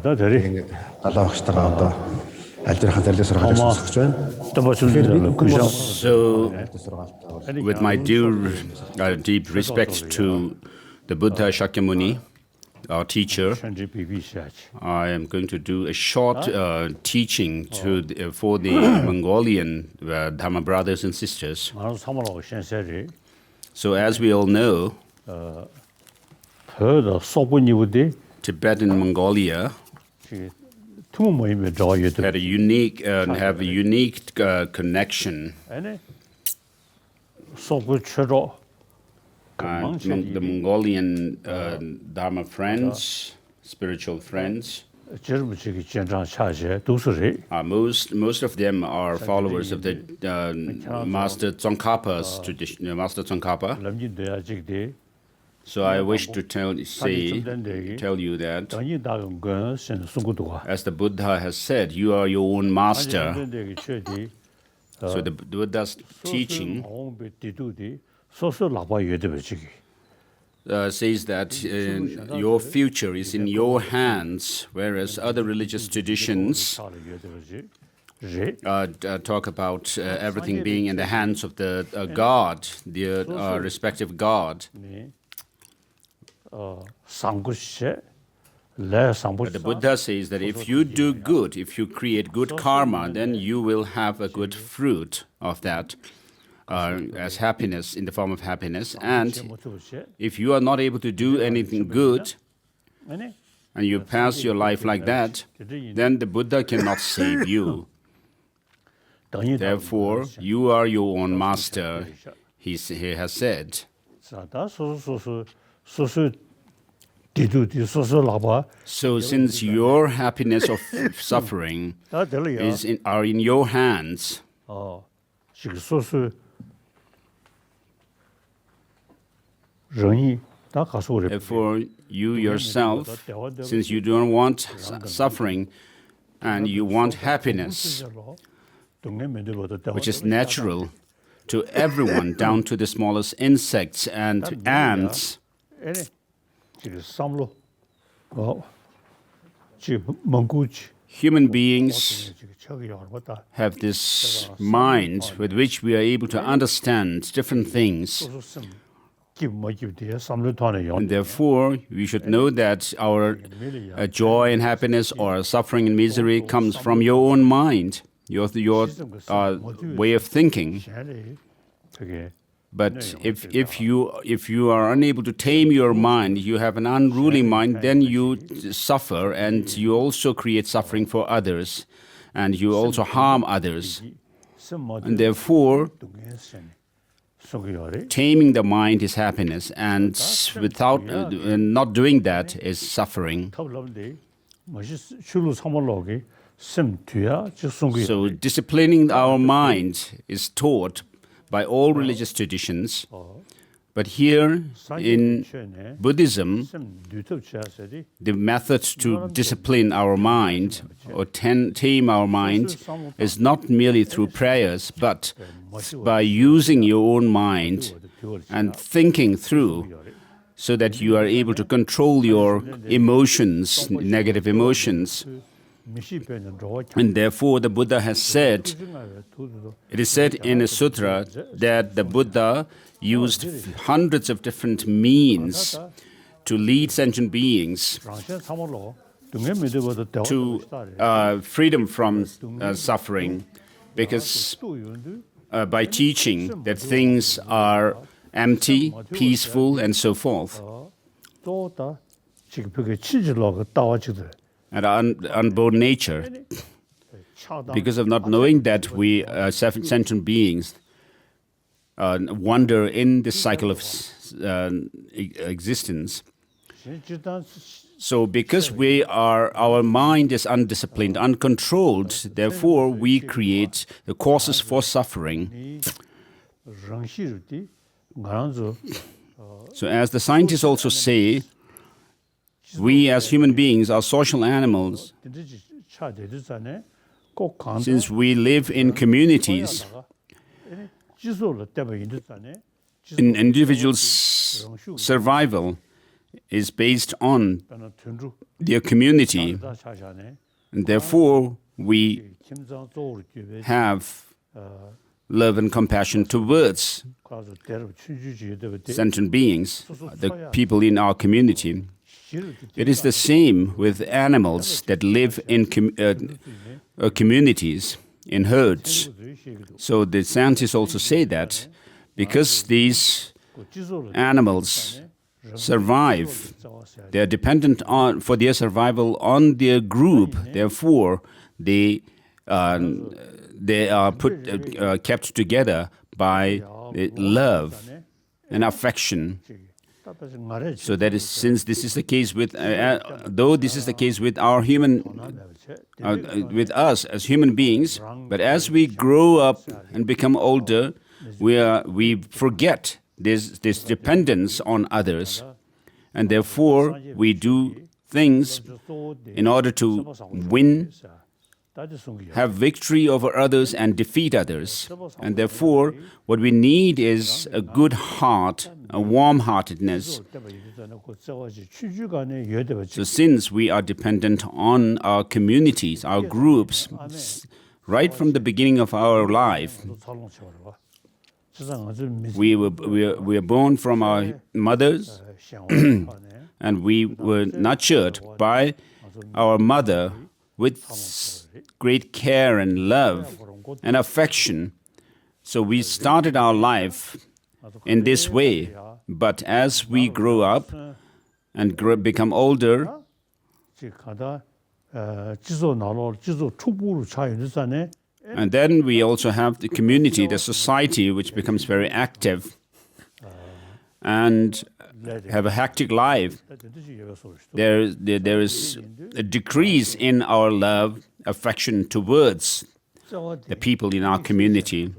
So, with my due deep respect to the Buddha Shakyamuni, our teacher, I am going to do a short teaching for the Mongolian Dharma brothers and sisters. So as we all know, Tibet and Mongolia had a unique have a unique connection. The Mongolian Dharma friends, spiritual friends, most of them are followers of the Master Tsongkhapa's tradition, Master Tsongkhapa. So I wish to tell you that, as the Buddha has said, you are your own master. So the Buddha's teaching says that your future is in your hands, whereas other religious traditions talk about everything being in the hands of the God, the respective God. But the Buddha says that if you do good, if you create good karma, then you will have a good fruit of that as happiness, in the form of happiness. And if you are not able to do anything good, and you pass your life like that, then the Buddha cannot save you. Therefore, you are your own master, he has said. So since your happiness or suffering are in your hands, therefore you yourself, since you don't want suffering and you want happiness, which is natural to everyone, down to the smallest insects and ants, human beings have this mind with which we are able to understand different things. And therefore, we should know that our joy and happiness or suffering and misery comes from your own mind, your way of thinking. But if you are unable to tame your mind, you have an unruly mind, then you suffer, and you also create suffering for others, and you also harm others. And therefore, taming the mind is happiness, and without not doing that is suffering. So disciplining our mind is taught by all religious traditions, but here in Buddhism, the method to discipline our mind or tame our mind is not merely through prayers, but by using your own mind and thinking through, so that you are able to control your emotions, negative emotions. And therefore the Buddha has said, it is said in a sutra that the Buddha used hundreds of different means to lead sentient beings to freedom from suffering, because by teaching that things are empty, peaceful, and so forth, and unborn nature. Because of not knowing that we sentient beings wander in this cycle of existence. So because our mind is undisciplined, uncontrolled, therefore we create the causes for suffering. So as the scientists also say, we as human beings are social animals. Since we live in communities, in individual survival is based on their community, and therefore we have love and compassion towards sentient beings, the people in our community. It is the same with animals that live in communities, in herds. So the scientists also say that because these animals survive, they are dependent on for their survival on their group. Therefore, they are kept together by love and affection. So that is, since this is the case with, though this is the case with our with us as human beings, but as we grow up and become older, we forget this dependence on others, and therefore we do things in order to win, have victory over others and defeat others. And therefore, what we need is a good heart, a warm-heartedness. So since we are dependent on our communities, our groups, right from the beginning of our life, we were born from our mothers, and we were nurtured by our mother with great care and love and affection. So we started our life in this way. But as we grow up and become older, and then we also have the community, the society, which becomes very active and have a hectic life. There is a decrease in our love, affection towards the people in our community.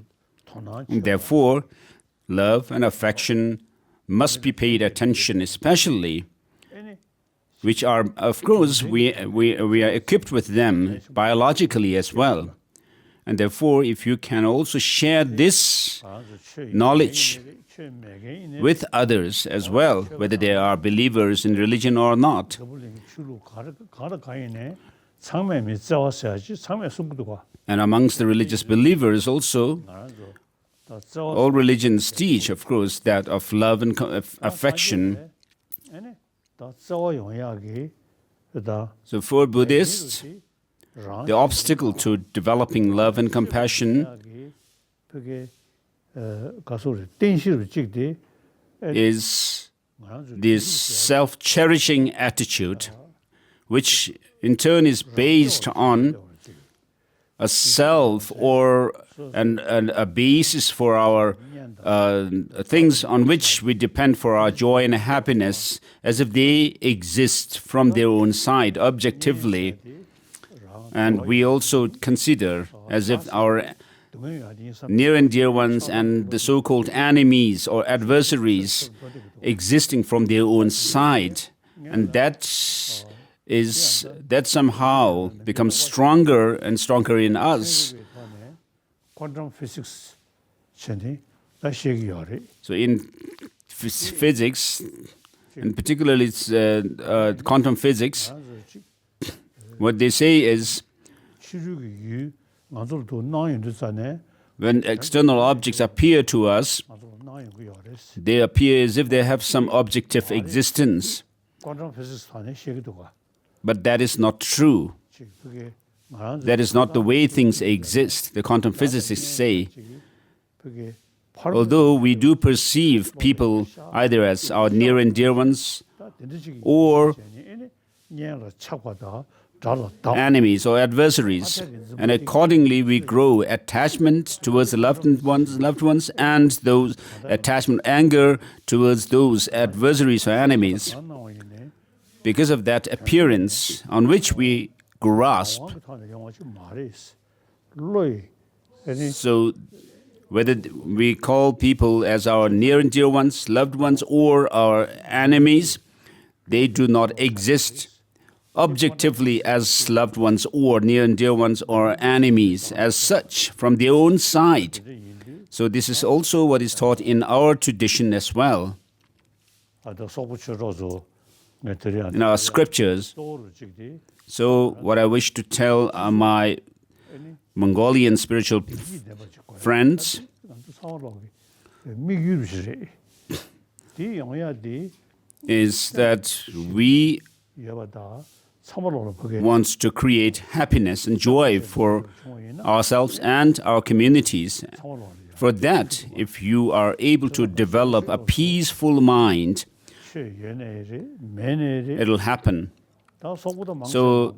And therefore, love and affection must be paid attention, especially, which are, of course, we are equipped with them biologically as well. And therefore, if you can also share this knowledge with others as well, whether they are believers in religion or not. And amongst the religious believers also, all religions teach, of course, that of love and affection. So for Buddhists, the obstacle to developing love and compassion is this self-cherishing attitude, which in turn is based on a self or a basis for our things on which we depend for our joy and happiness, as if they exist from their own side objectively. And we also consider as if our near and dear ones and the so-called enemies or adversaries existing from their own side. And that somehow becomes stronger and stronger in us. So in physics, and particularly it's quantum physics, what they say is when external objects appear to us, they appear as if they have some objective existence. But that is not true. That is not the way things exist. The quantum physicists say, although we do perceive people either as our near and dear ones or enemies or adversaries, and accordingly we grow attachment towards the loved ones and those attachment, anger towards those adversaries or enemies. Because of that appearance on which we grasp. So whether we call people as our near and dear ones, loved ones, or our enemies, they do not exist objectively as loved ones or near and dear ones or enemies as such from their own side. So this is also what is taught in our tradition as well. in our scriptures. So what I wish to tell my Mongolian spiritual friends is that we want to create happiness and joy for ourselves and our communities. For that, if you are able to develop a peaceful mind, it'll happen. So,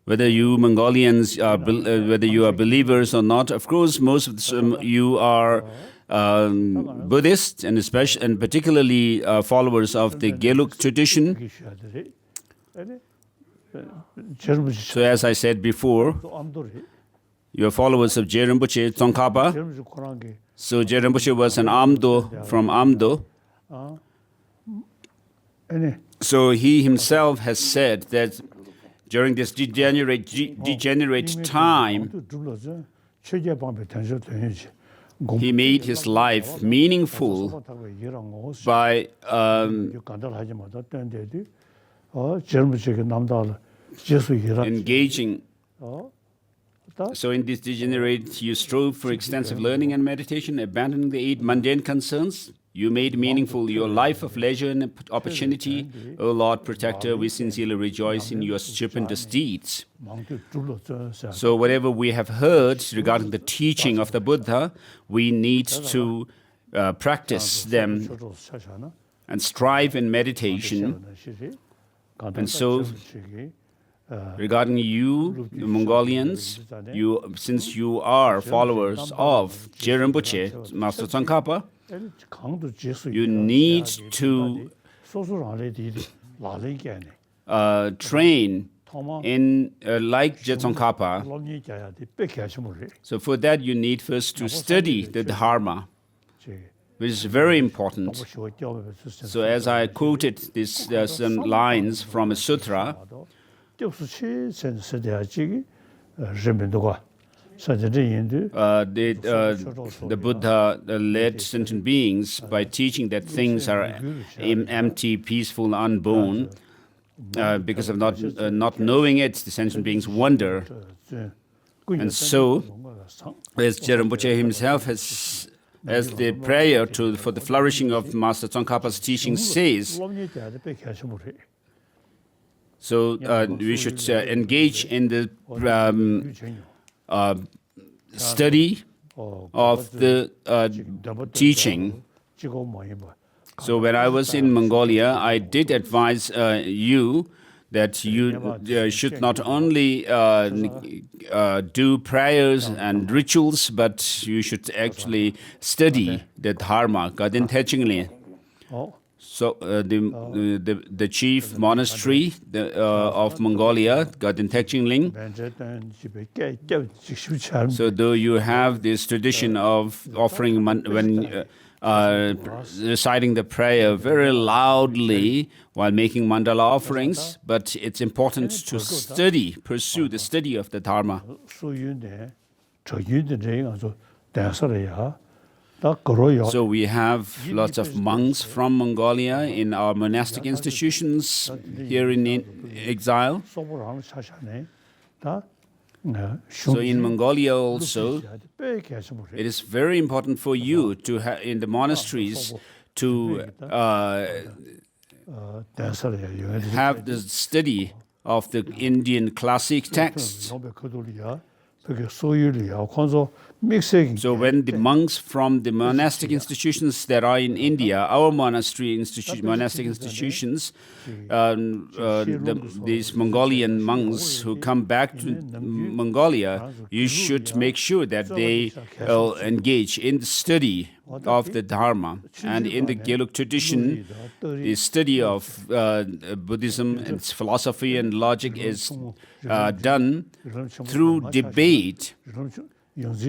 whether you Mongolians are, whether you are believers or not, of course, most of you are Buddhists, and particularly followers of the Geluk tradition. So, as I said before, you are followers of Rinpoche, Tsongkhapa. So, Rinpoche was an Amdo from Amdo. So he himself has said that during this degenerate time, he made his life meaningful by engaging. So in this degenerate, you strove for extensive learning and meditation, abandoning the 8 mundane concerns. You made meaningful your life of leisure and opportunity. O Lord Protector, we sincerely rejoice in your stupendous deeds. So whatever we have heard regarding the teaching of the Buddha, we need to practice them and strive in meditation. And so, regarding you, the Mongolians, since you are followers of Rinpoche, Master Tsongkhapa, you need to train in like Tsongkhapa. So for that, you need first to study the Dharma, which is very important. So as I quoted this, some lines from a sutra. The Buddha led sentient beings by teaching that things are empty, peaceful, unborn. Because of not knowing it, the sentient beings wonder. And so, as Rinpoche himself has, as the prayer for the flourishing of Master Tsongkhapa's teaching says, so we should engage in the study of the teaching. So when I was in Mongolia, I did advise you that you should not only do prayers and rituals, but you should actually study the Dharma, Gandantegchenlin. So the chief monastery of Mongolia, Gandantegchenlin. So though you have this tradition of offering reciting the prayer very loudly while making mandala offerings, but it's important to pursue the study of the Dharma. So we have lots of monks from Mongolia in our monastic institutions here in exile. So in Mongolia also, it is very important for you to in the monasteries to have the study of the Indian classic texts. So when the monks from the monastic institutions that are in India, our monastic institutions, these Mongolian monks who come back to Mongolia, you should make sure that they engage in the study of the Dharma. And in the Geluk tradition, the study of Buddhism and its philosophy and logic is done through debate.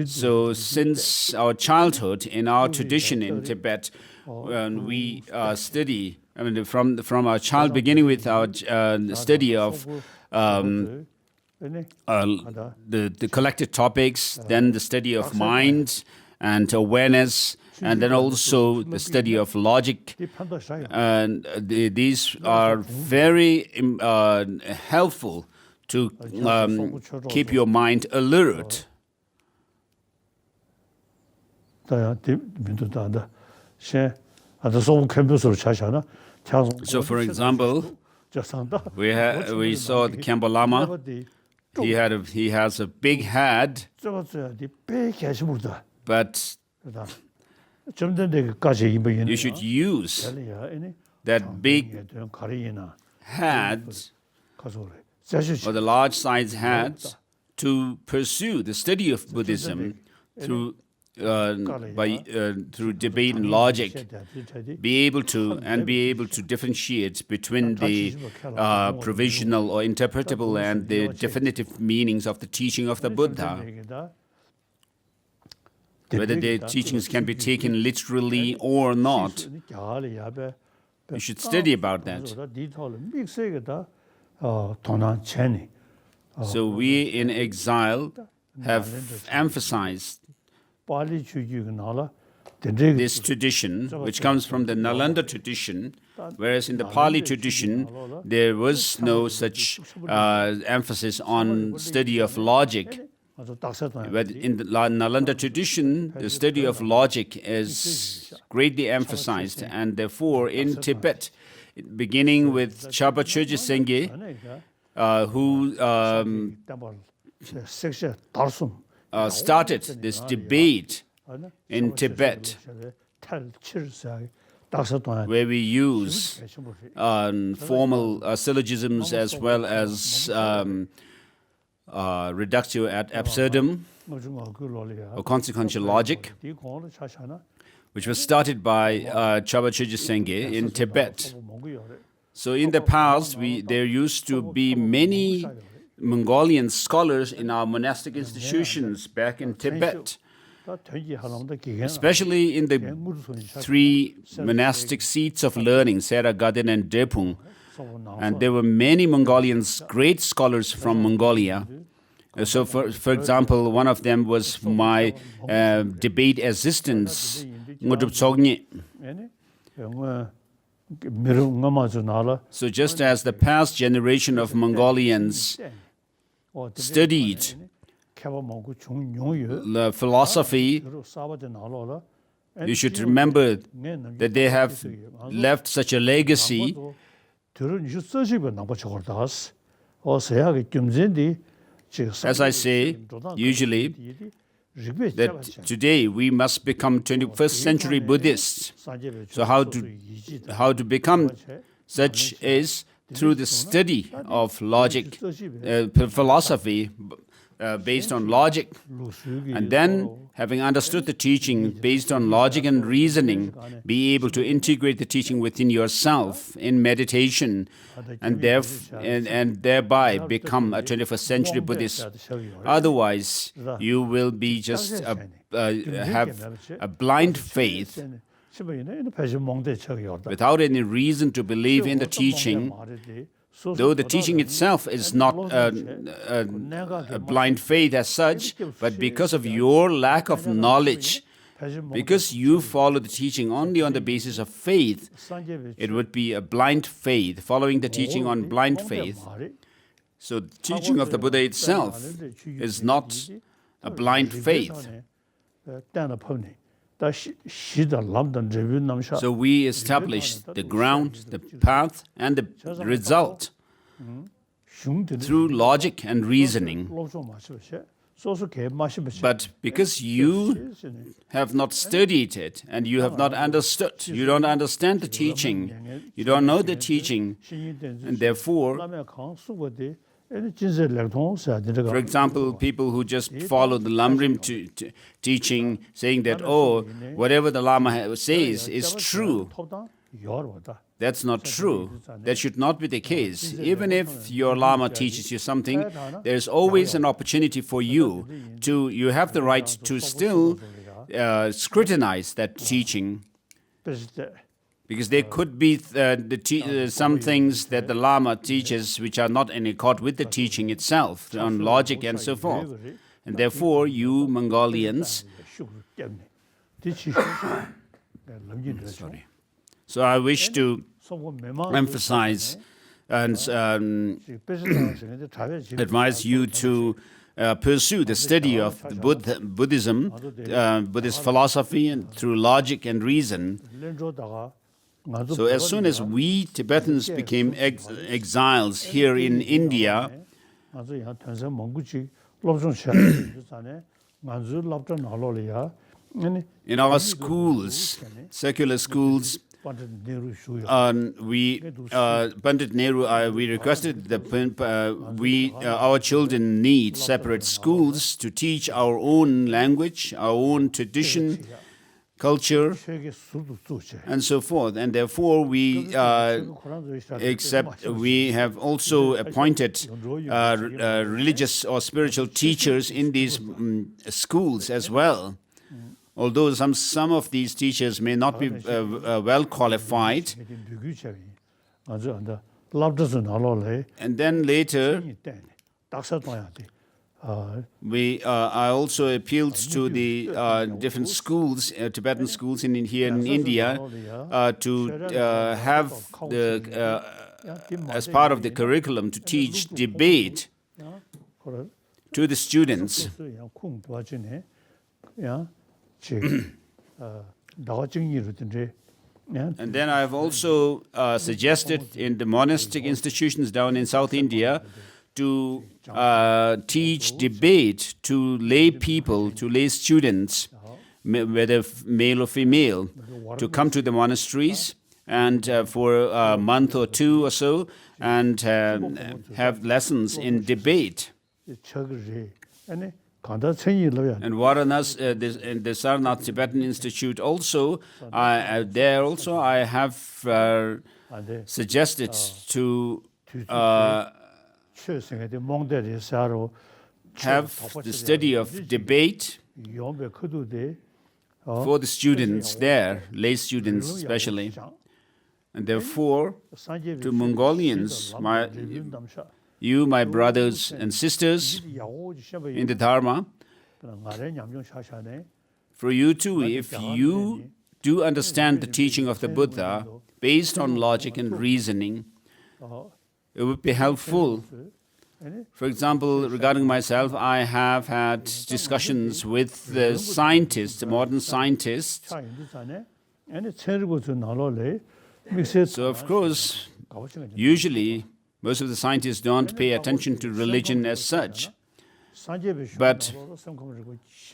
So since our childhood, in our tradition in Tibet, we study, from our child beginning with our study of the collected topics, then the study of mind and awareness, and then also the study of logic. And these are very helpful to keep your mind alert. So, for example, we saw the Khyentse Lama. He has a big head, but you should use that big head or the large size head to pursue the study of Buddhism through debate and logic, be able to differentiate between the provisional or interpretable and the definitive meanings of the teaching of the Buddha. Whether the teachings can be taken literally or not, you should study about that. So we in exile have emphasized this tradition, which comes from the Nalanda tradition, whereas in the Pali tradition, there was no such emphasis on study of logic. But in the Nalanda tradition, the study of logic is greatly emphasized, and therefore in Tibet, beginning with Chaba Chögyal Sengye, who started this debate in Tibet, where we use formal syllogisms as well as reductio ad absurdum, or consequential logic, which was started by Chaba Chögyal Sengye in Tibet. So in the past, there used to be many Mongolian scholars in our monastic institutions back in Tibet, especially in the three monastic seats of learning, Sera, Gaden, and Drepung. And there were many Mongolians, great scholars from Mongolia. So, for example, one of them was my debate assistant, Ngudrup Tsogny. So just as the past generation of Mongolians studied the philosophy, you should remember that they have left such a legacy. As I say, usually, that today we must become 21st century Buddhists. So how to become such is through the study of logic, philosophy based on logic. And then, having understood the teaching based on logic and reasoning, be able to integrate the teaching within yourself in meditation, and thereby become a 21st century Buddhist. Otherwise, you will be just have a blind faith without any reason to believe in the teaching, though the teaching itself is not a blind faith as such, but because of your lack of knowledge, because you follow the teaching only on the basis of faith, it would be a blind faith, following the teaching on blind faith. So the teaching of the Buddha itself is not a blind faith. So we established the ground, the path, and the result through logic and reasoning. But because you have not studied it and you have not understood, you don't understand the teaching, you don't know the teaching, and therefore, for example, people who just follow the Lamrim teaching, saying that, oh, whatever the Lama says is true. That's not true. That should not be the case. Even if your Lama teaches you something, there's always an opportunity for you you have the right to still scrutinize that teaching. Because there could be some things that the Lama teaches which are not in accord with the teaching itself, on logic and so forth. And therefore, you Mongolians Sorry. So I wish to emphasize and advise you to pursue the study of the Buddhism, Buddhist philosophy, and through logic and reason. So as soon as we Tibetans became exiles here in India, in our schools, secular schools, Pandit Nehru, we requested that our children need separate schools to teach our own language, our own tradition, culture, and so forth. And therefore, we have also appointed religious or spiritual teachers in these schools as well. Although some of these teachers may not be well qualified. And then later, I also appealed to the different schools, Tibetan schools here in India, to have as part of the curriculum to teach debate to the students. And then I have also suggested in the monastic institutions down in South India to teach debate to lay people, to lay students, whether male or female, to come to the monasteries and for a month or two or so and have lessons in debate. And Varanas, in the Sarnath Tibetan Institute also, there also I have suggested to have the study of debate for the students there, lay students especially. And therefore, to Mongolians, my brothers and sisters in the Dharma, for you too, if you do understand the teaching of the Buddha based on logic and reasoning, it would be helpful. For example, regarding myself, I have had discussions with the scientists, the modern scientists. So, of course, usually, most of the scientists don't pay attention to religion as such. But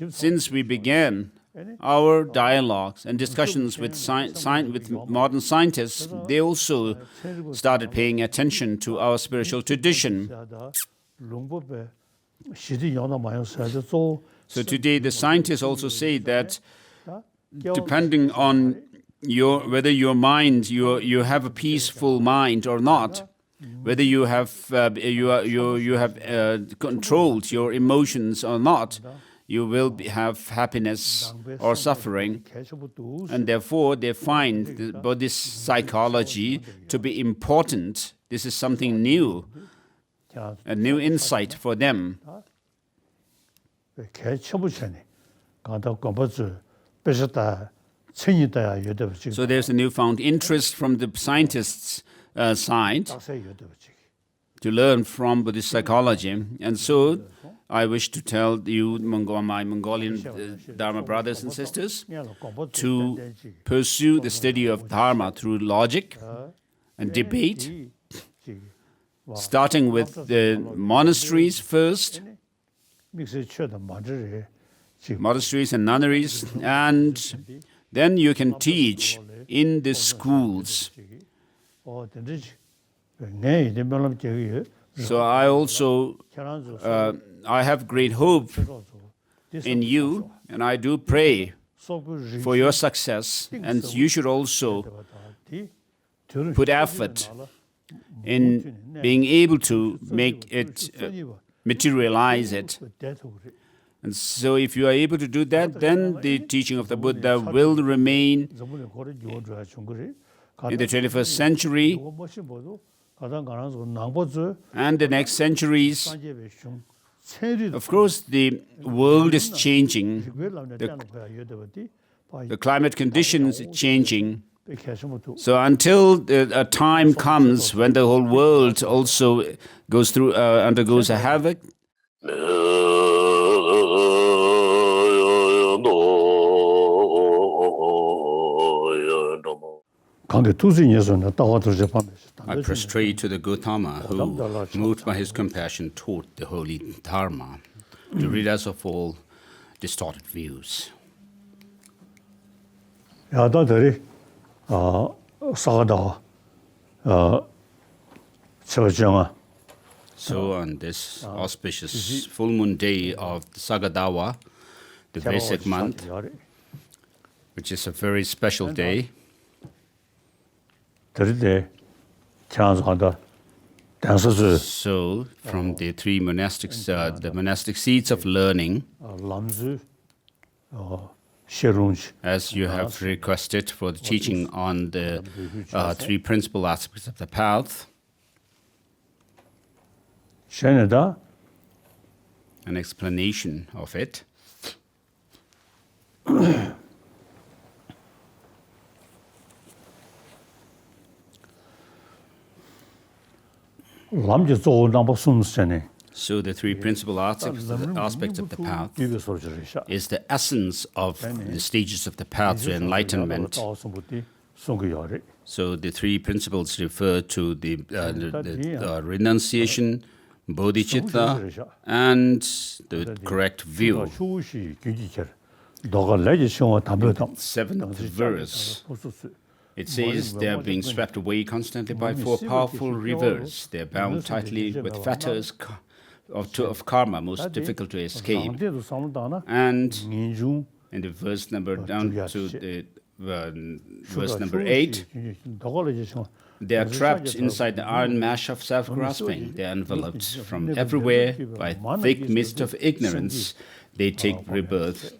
since we began our dialogues and discussions with modern scientists, they also started paying attention to our spiritual tradition. So today the scientists also say that depending on whether your mind, you have a peaceful mind or not, whether you have controlled your emotions or not, you will have happiness or suffering. And therefore, they find the Buddhist psychology to be important. This is something new, a new insight for them. So there's a newfound interest from the scientists' side to learn from Buddhist psychology. And so I wish to tell you, my Mongolian Dharma brothers and sisters, to pursue the study of Dharma through logic and debate, starting with the monasteries first, monasteries and nunneries, and then you can teach in the schools. So I also I have great hope in you, and I do pray for your success, and you should also put effort in being able to make it materialize it. And so if you are able to do that, then the teaching of the Buddha will remain in the 21st century and the next centuries. Of course, the world is changing. the climate conditions changing. So until a time comes when the whole world also goes through, undergoes a havoc, I prostrate to the Gautama who, moved by his compassion, taught the holy Dharma to rid us of all distorted views. Saka Dawa, So on this auspicious full moon day of the Saka Dawa, the Vesak month, which is a very special day, so from the three monastics, the monastic seats of learning, as you have requested for the teaching on the three principal aspects of the path, an explanation of it. So the three principal aspects of the path is the essence of the stages of the path to enlightenment. So the three principles refer to the renunciation, bodhicitta, and the correct view. The seventh verse, it says they are being swept away constantly by four powerful rivers. They are bound tightly with fetters of karma, most difficult to escape. And in the verse number down to the verse number 8, they are trapped inside the iron mesh of self-grasping. They are enveloped from everywhere by thick mist of ignorance. They take rebirth.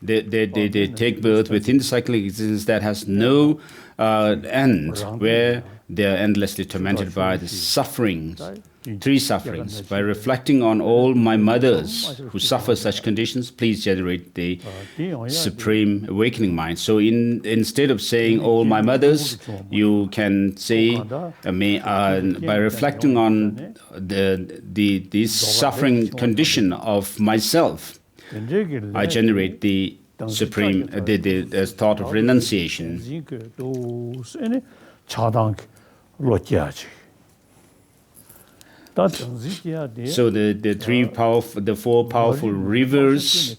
They take birth within the cyclic existence that has no end, where they are endlessly tormented by the sufferings, three sufferings. By reflecting on all my mothers who suffer such conditions, please generate the supreme awakening mind. So instead of saying all my mothers, you can say, by reflecting on the suffering condition of myself, I generate the supreme, the thought of renunciation. So the four powerful rivers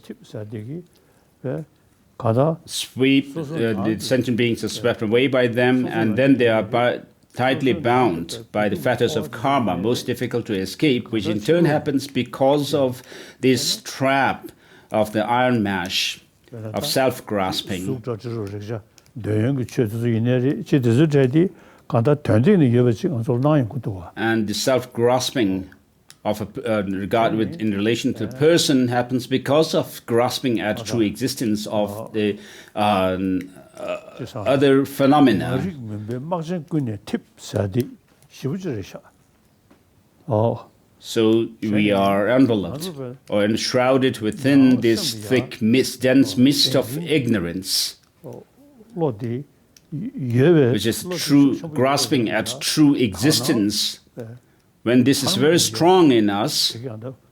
sweep, the sentient beings are swept away by them, and then they are tightly bound by the fetters of karma, most difficult to escape, which in turn happens because of this trap of the iron mesh of self-grasping. And the self-grasping of in relation to the person happens because of grasping at true existence of the other phenomena. So we are enveloped or enshrouded within this thick mist, dense mist of ignorance, which is true grasping at true existence. When this is very strong in us,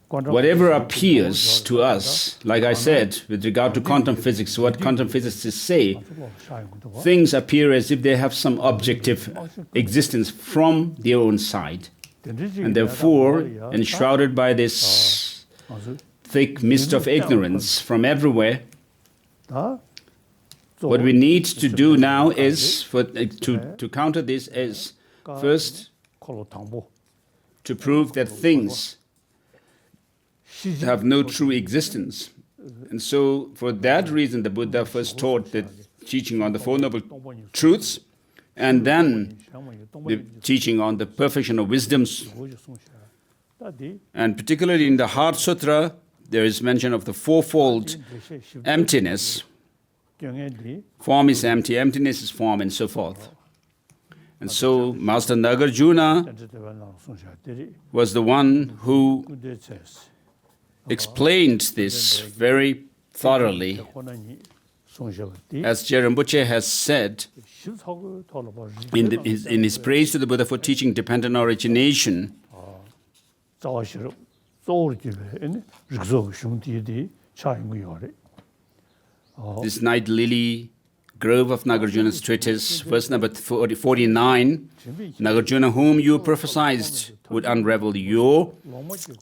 whatever appears to us, like I said, with regard to quantum physics, what quantum physicists say, things appear as if they have some objective existence from their own side. And therefore, enshrouded by this thick mist of ignorance from everywhere, what we need to do now is, to counter this, is first to prove that things have no true existence. And so, for that reason, the Buddha first taught the teaching on the Four Noble Truths, and then the teaching on the perfection of wisdoms. And particularly in the Heart Sutra, there is mention of the fourfold emptiness. Form is empty, emptiness is form, and so forth. And so Master Nagarjuna was the one who explained this very thoroughly. As Rinpoche has said in his praise to the Buddha for teaching dependent origination, this night lily grove of Nagarjuna's treatise, verse number 49, Nagarjuna, whom you prophesied would unravel your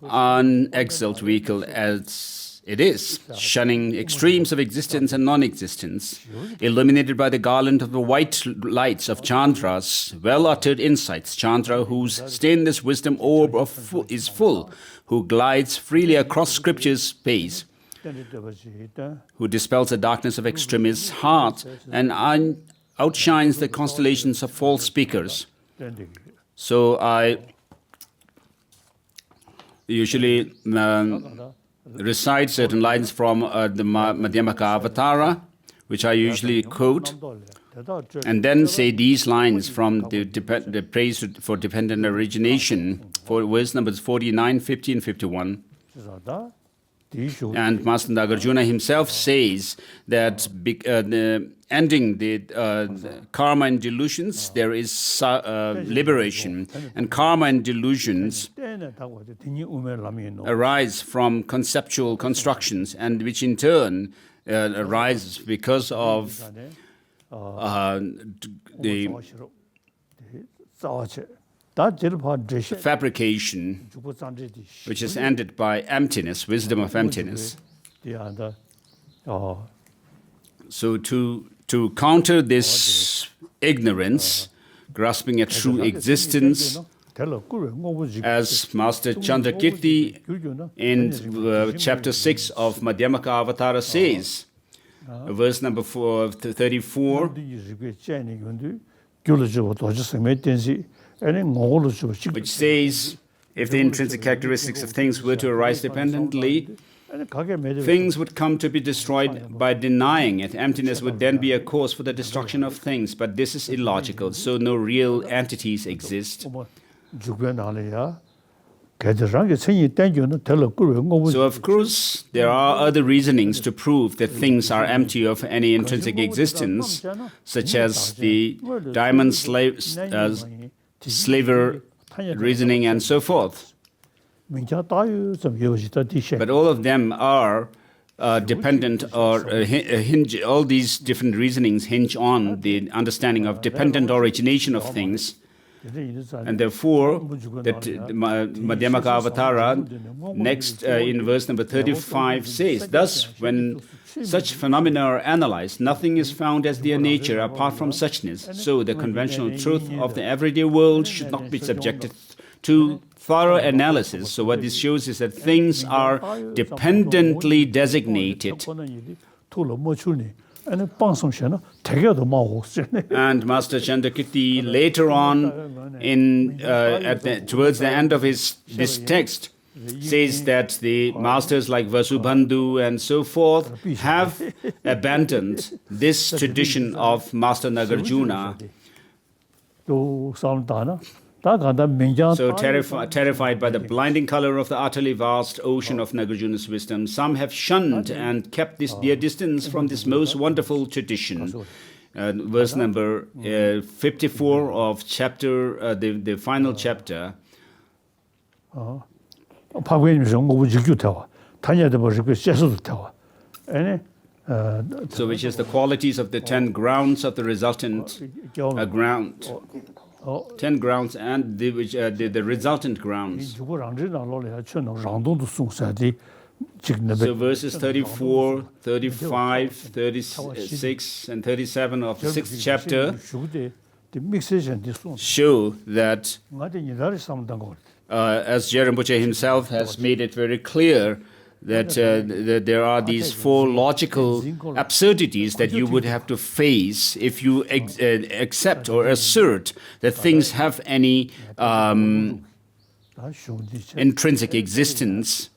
unexalted vehicle as it is, shunning extremes of existence and non-existence, illuminated by the garland of the white lights of Chandra's well-uttered insights, Chandra, whose stainless wisdom orb is full, who glides freely across scripture's space, who dispels the darkness of extremists' heart and outshines the constellations of false speakers. So I usually recite certain lines from the Madhyamaka Avatara, which I usually quote, and then say these lines from the praise for dependent origination, for verse numbers 49, 50, and 51. And Master Nagarjuna himself says that ending the karma and delusions, there is liberation. And karma and delusions arise from conceptual constructions, and which in turn arises because of the fabrication, which is ended by emptiness, wisdom of emptiness. So to counter this ignorance, grasping at true existence, as Master Chandrakirti in chapter 6 of Madhyamaka Avatara says, verse number 34, which says, if the intrinsic characteristics of things were to arise dependently, things would come to be destroyed by denying it. Emptiness would then be a cause for the destruction of things, but this is illogical, so no real entities exist. So, of course, there are other reasonings to prove that things are empty of any intrinsic existence, such as the diamond slaver reasoning and so forth. But all of them are dependent or hinge, all these different reasonings hinge on the understanding of dependent origination of things. And therefore, that Madhyamaka Avatara next in verse number 35 says, thus, when such phenomena are analyzed, nothing is found as their nature apart from suchness. So the conventional truth of the everyday world should not be subjected to thorough analysis. So what this shows is that things are dependently designated. And Master Chandrakirti later on, towards the end of this text, says that the masters like Vasubandhu and so forth have abandoned this tradition of Master Nagarjuna. So terrified by the blinding color of the utterly vast ocean of Nagarjuna's wisdom, some have shunned and kept their distance from this most wonderful tradition. Verse number 54 of chapter, the final chapter. So which is the qualities of the 10 grounds of the resultant ground. 10 grounds and the resultant grounds. So verses 34, 35, 36, and 37 of the 6th chapter show that, as Rinpoche himself has made it very clear, that there are these 4 logical absurdities that you would have to face if you accept or assert that things have any intrinsic existence.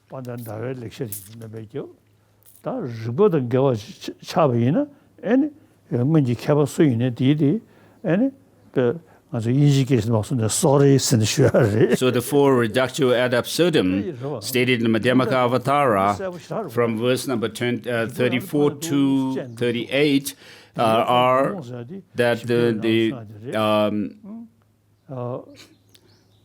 아주 인식에서 막선데 sorry sincerely. So the four reductio ad absurdum stated in the Madhyamaka Avatara from verse number 34 to 38 are that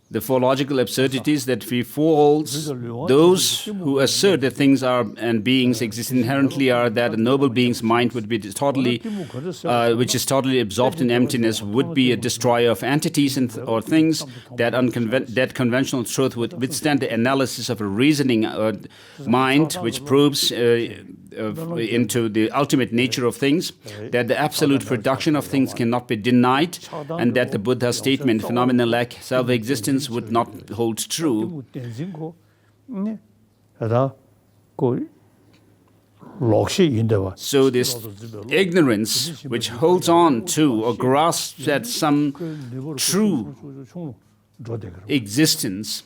the four logical absurdities that false those who assert that things are and beings exist inherently are that a noble being's mind would be totally, which is totally absorbed in emptiness, would be a destroyer of entities or things, that conventional truth would withstand the analysis of a reasoning mind which probes into the ultimate nature of things, that the absolute production of things cannot be denied, and that the Buddha's statement, phenomena lack self-existence, would not hold true. So this ignorance which holds on to or grasps at some true existence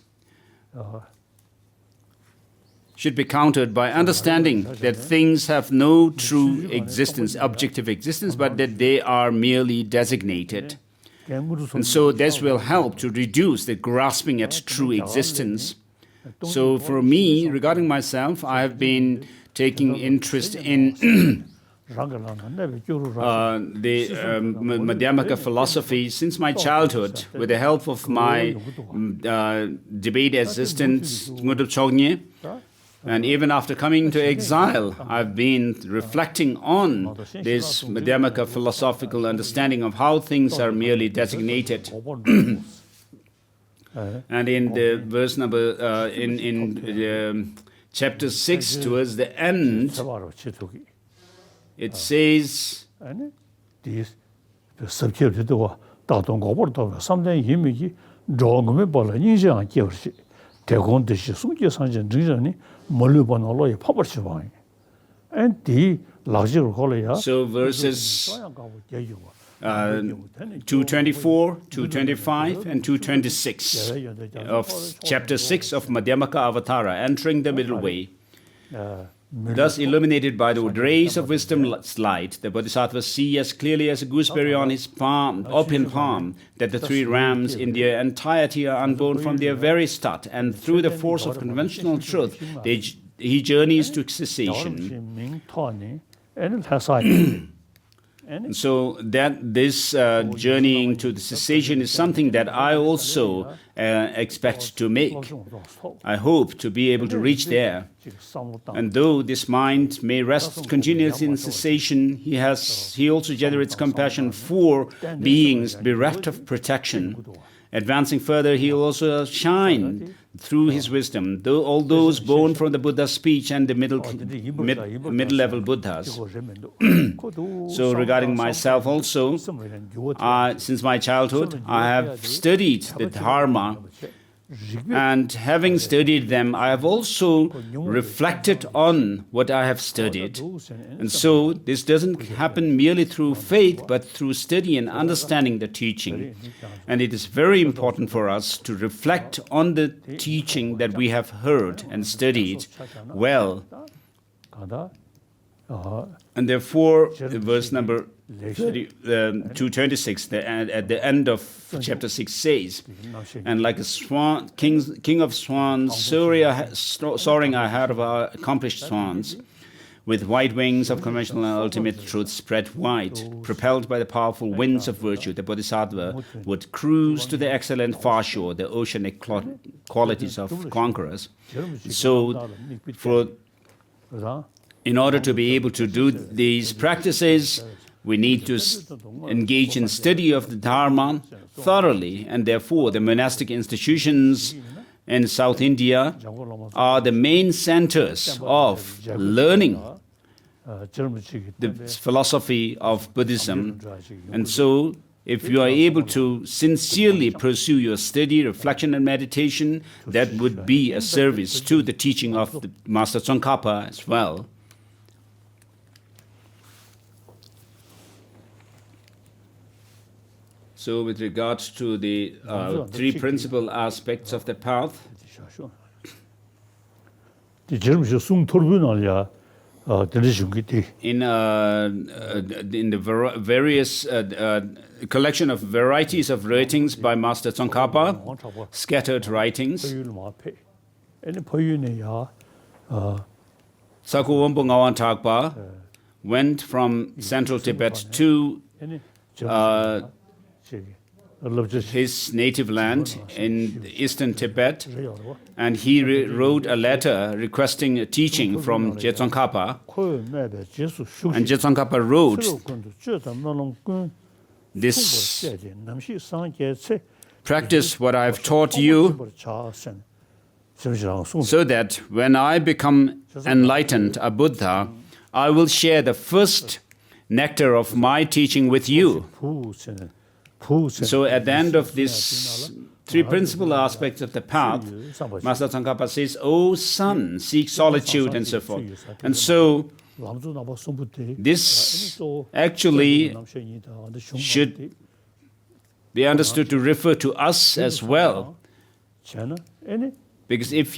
should be countered by understanding that things have no true existence, objective existence, but that they are merely designated. And so this will help to reduce the grasping at true existence. So for me, regarding myself, I have been taking interest in the Madhyamaka philosophy since my childhood, with the help of my debate assistant, Ngudub. And even after coming to exile, I've been reflecting on this Madhyamaka philosophical understanding of how things are merely designated. And in the verse number, in chapter 6, towards the end, it says, so verses 224, 225, and 226 of chapter 6 of Madhyamaka Avatara, entering the middle way. Thus illuminated by the rays of wisdom's light, the Bodhisattvas see as clearly as a gooseberry on his open palm that the three rams in their entirety are unborn from their very start, and through the force of conventional truth, he journeys to cessation. And so that this journeying to the cessation is something that I also expect to make. I hope to be able to reach there. And though this mind may rest continuously in cessation, he also generates compassion for beings bereft of protection. Advancing further, he will also shine through his wisdom, all those born from the Buddha's speech and the mid-level Buddhas. So regarding myself also, since my childhood, I have studied the Dharma, and having studied them, I have also reflected on what I have studied. And so this doesn't happen merely through faith, but through study and understanding the teaching. And it is very important for us to reflect on the teaching that we have heard and studied well. And therefore, verse number 226, at the end of chapter 6 says, and like a swan, king of swans, soaring ahead of our accomplished swans, with white wings of conventional and ultimate truth spread wide, propelled by the powerful winds of virtue, the Bodhisattva would cruise to the excellent far shore, the oceanic qualities of conquerors. So, in order to be able to do these practices, we need to engage in study of the Dharma thoroughly, and therefore the monastic institutions in South India are the main centers of learning the philosophy of Buddhism. And so, if you are able to sincerely pursue your study, reflection, and meditation, that would be a service to the teaching of the Master Tsongkhapa as well. So with regards to the three principal aspects of the path, in the various collection of varieties of writings by Master Tsongkhapa, scattered writings. Saku Wompo Ngawan Thakpa went from central Tibet to his native land in eastern Tibet, and he wrote a letter requesting a teaching from Je Tsongkhapa. And Je Tsongkhapa wrote this: practice what I have taught you, so that when I become enlightened, a Buddha, I will share the first nectar of my teaching with you. So at the end of these three principal aspects of the path, Master Tsongkhapa says, "O son, seek solitude," and so forth. And so this actually should be understood to refer to us as well. Because if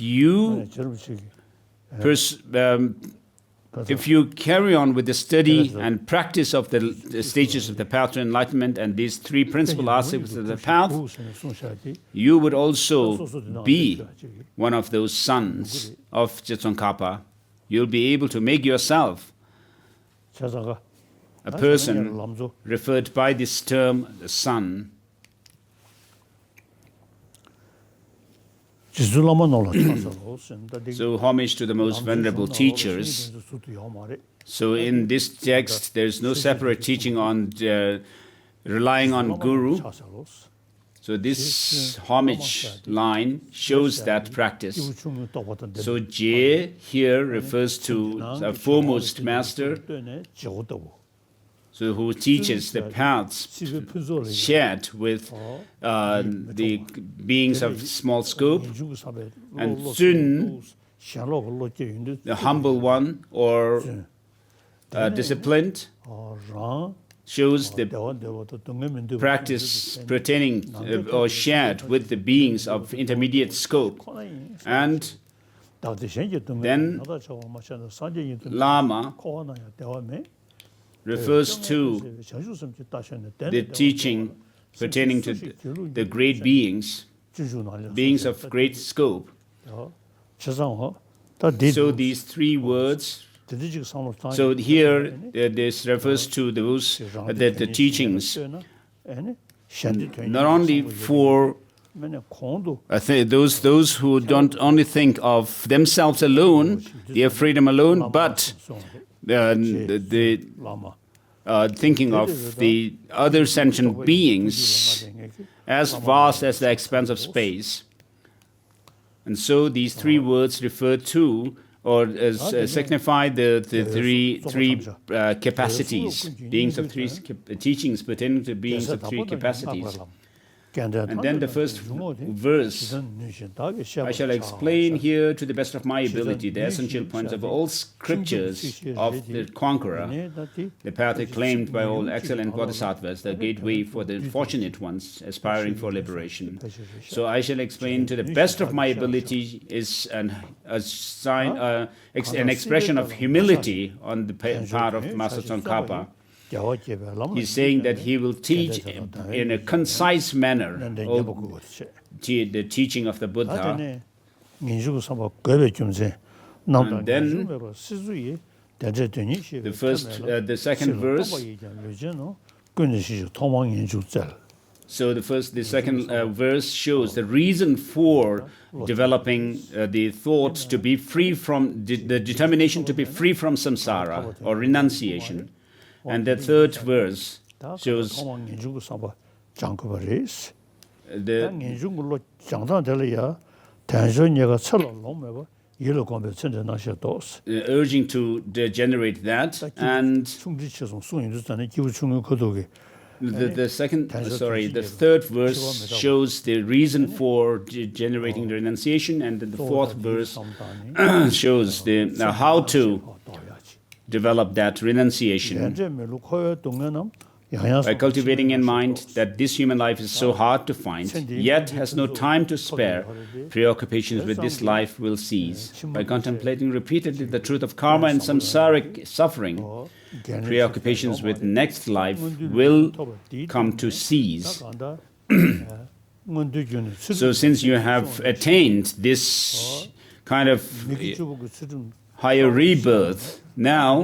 you carry on with the study and practice of the stages of the path to enlightenment and these three principal aspects of the path, you would also be one of those sons of Je Tsongkhapa. You'll be able to make yourself a person referred by this term, the son. So homage to the most venerable teachers. So in this text, there is no separate teaching on relying on Guru. So this homage line shows that practice. So Je here refers to the foremost master, so who teaches the paths shared with the beings of small scope, and Tsun, the humble one or disciplined, shows the practice pertaining or shared with the beings of intermediate scope. And then Lama refers to the teaching pertaining to the great beings, beings of great scope. So these three words, so here this refers to those the teachings not only for those who don't only think of themselves alone, their freedom alone, but thinking of the other sentient beings as vast as the expanse of space. And so these three words refer to or signify the three capacities, beings of three teachings pertaining to beings of three capacities. And then the first verse, I shall explain here to the best of my ability the essential points of all scriptures of the conqueror, the path acclaimed by all excellent bodhisattvas, the gateway for the fortunate ones aspiring for liberation. So I shall explain to the best of my ability is an expression of humility on the part of Master Tsongkhapa. He's saying that he will teach in a concise manner the teaching of the Buddha. And then the second verse. So the second verse shows the reason for developing the thought to be free from the determination to be free from samsara or renunciation. And the third verse shows urging to generate that, and the third verse shows the reason for generating the renunciation, and the fourth verse shows how to develop that renunciation. by cultivating in mind that this human life is so hard to find, yet has no time to spare, preoccupations with this life will cease. By contemplating repeatedly the truth of karma and samsaric suffering, preoccupations with next life will come to cease. So since you have attained this kind of higher rebirth now,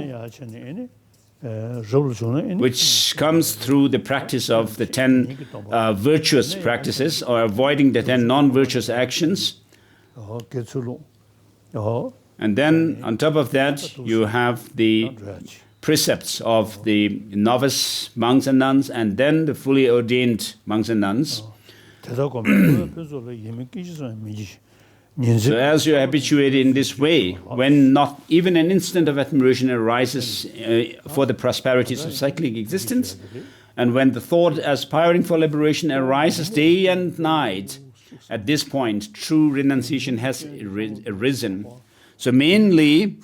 which comes through the practice of the 10 virtuous practices, or avoiding the 10 non-virtuous actions. And then on top of that, you have the precepts of the novice monks and nuns, and then the fully ordained monks and nuns. So as you are habituated in this way, when not even an instant of admiration arises for the prosperities of cyclic existence, and when the thought aspiring for liberation arises day and night, at this point true renunciation has arisen. So mainly,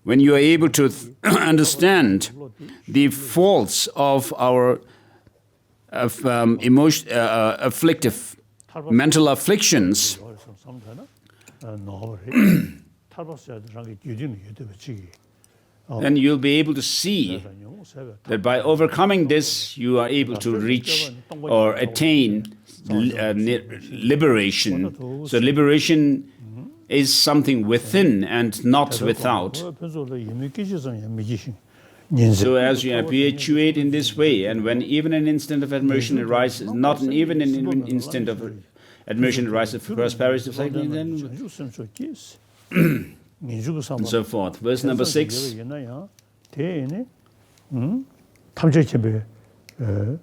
when you are able to understand the faults of our afflictive mental afflictions, then you'll be able to see that by overcoming this, you are able to reach or attain liberation. So liberation is something within and not without. So as you habituate in this way, and when even an instant of admiration arises, not even an instant of admiration arises for prosperity of cycling, and so forth. Verse number 6.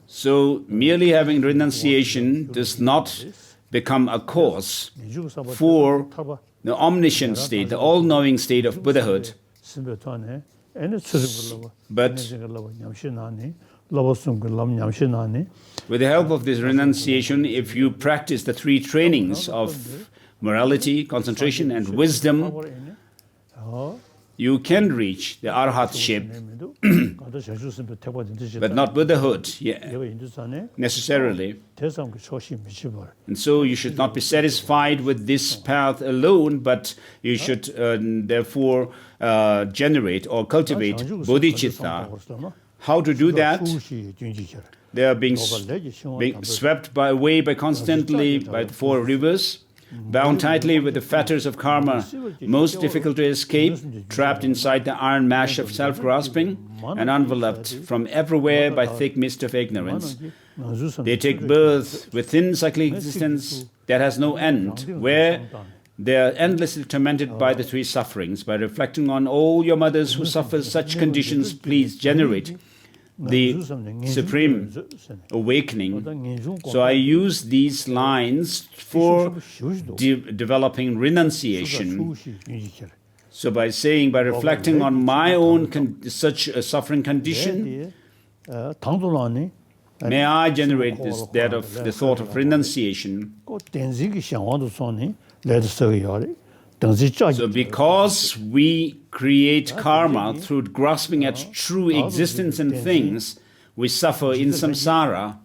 So merely having renunciation does not become a cause for the omniscient state, the all-knowing state of Buddhahood. But with the help of this renunciation, if you practice the 3 trainings of morality, concentration, and wisdom, you can reach the arhatship, but not Buddhahood necessarily. And so you should not be satisfied with this path alone, but you should therefore generate or cultivate bodhicitta. How to do that? They are being swept away by constantly by the 4 rivers, bound tightly with the fetters of karma, most difficult to escape, trapped inside the iron mesh of self-grasping, and enveloped from everywhere by thick mist of ignorance. They take birth within cyclic existence that has no end, where they are endlessly tormented by the 3 sufferings. By reflecting on all your mothers who suffer such conditions, please generate the supreme awakening. So I use these lines for developing renunciation. So by reflecting on my own such a suffering condition, may I generate that of the thought of renunciation. So because we create karma through grasping at true existence and things, we suffer in samsara.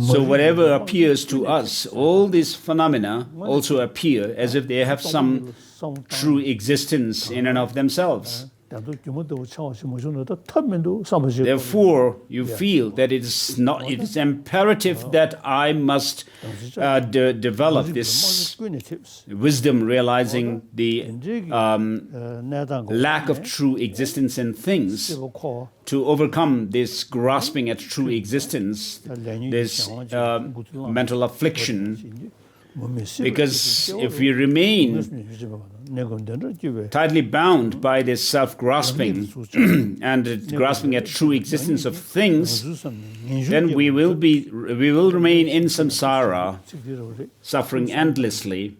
So whatever appears to us, all these phenomena also appear as if they have some true existence in and of themselves. Therefore, you feel that it is imperative that I must develop this wisdom, realizing the lack of true existence in things, to overcome this grasping at true existence, this mental affliction. Because if we remain tightly bound by this self-grasping and grasping at true existence of things, then we will remain in samsara, suffering endlessly.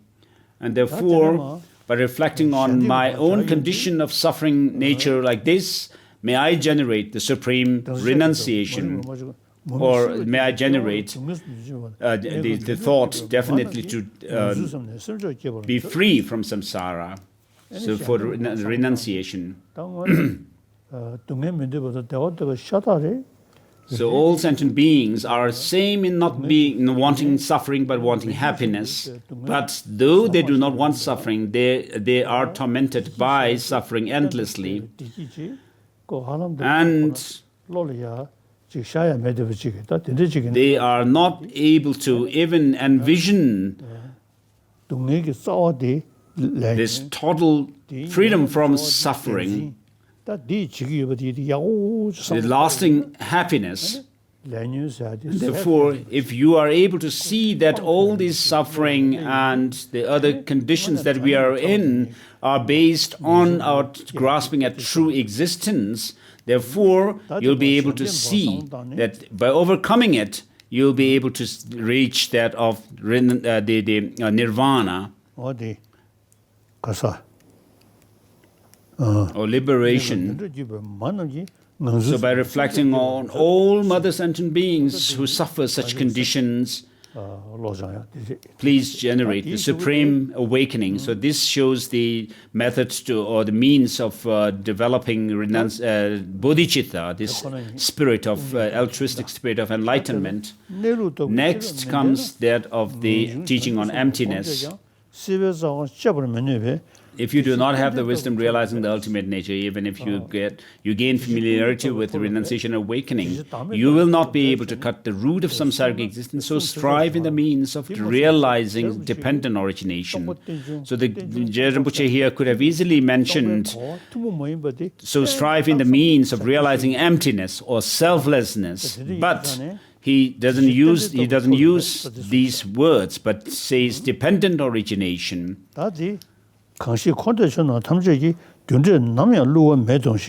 And therefore, by reflecting on my own condition of suffering nature like this, may I generate the supreme renunciation. or may I generate the thought definitely to be free from samsara, so for renunciation. So all sentient beings are same in not being wanting suffering but wanting happiness. But though they do not want suffering, they are tormented by suffering endlessly. And they are not able to even envision this total freedom from suffering, the lasting happiness. Therefore, if you are able to see that all this suffering and the other conditions that we are in are based on our grasping at true existence, therefore, you'll be able to see that by overcoming it, you'll be able to reach that of the nirvana or liberation. So by reflecting on all mother sentient beings who suffer such conditions, please generate the supreme awakening. So this shows the methods to, or the means of developing bodhicitta, this spirit of altruistic spirit of enlightenment. Next comes that of the teaching on emptiness. If you do not have the wisdom realizing the ultimate nature, even if you gain familiarity with the renunciation awakening, you will not be able to cut the root of samsaric existence. So strive in the means of realizing dependent origination. So the Rinpoche here could have easily mentioned, so strive in the means of realizing emptiness or selflessness, but he doesn't use these words, but says dependent origination.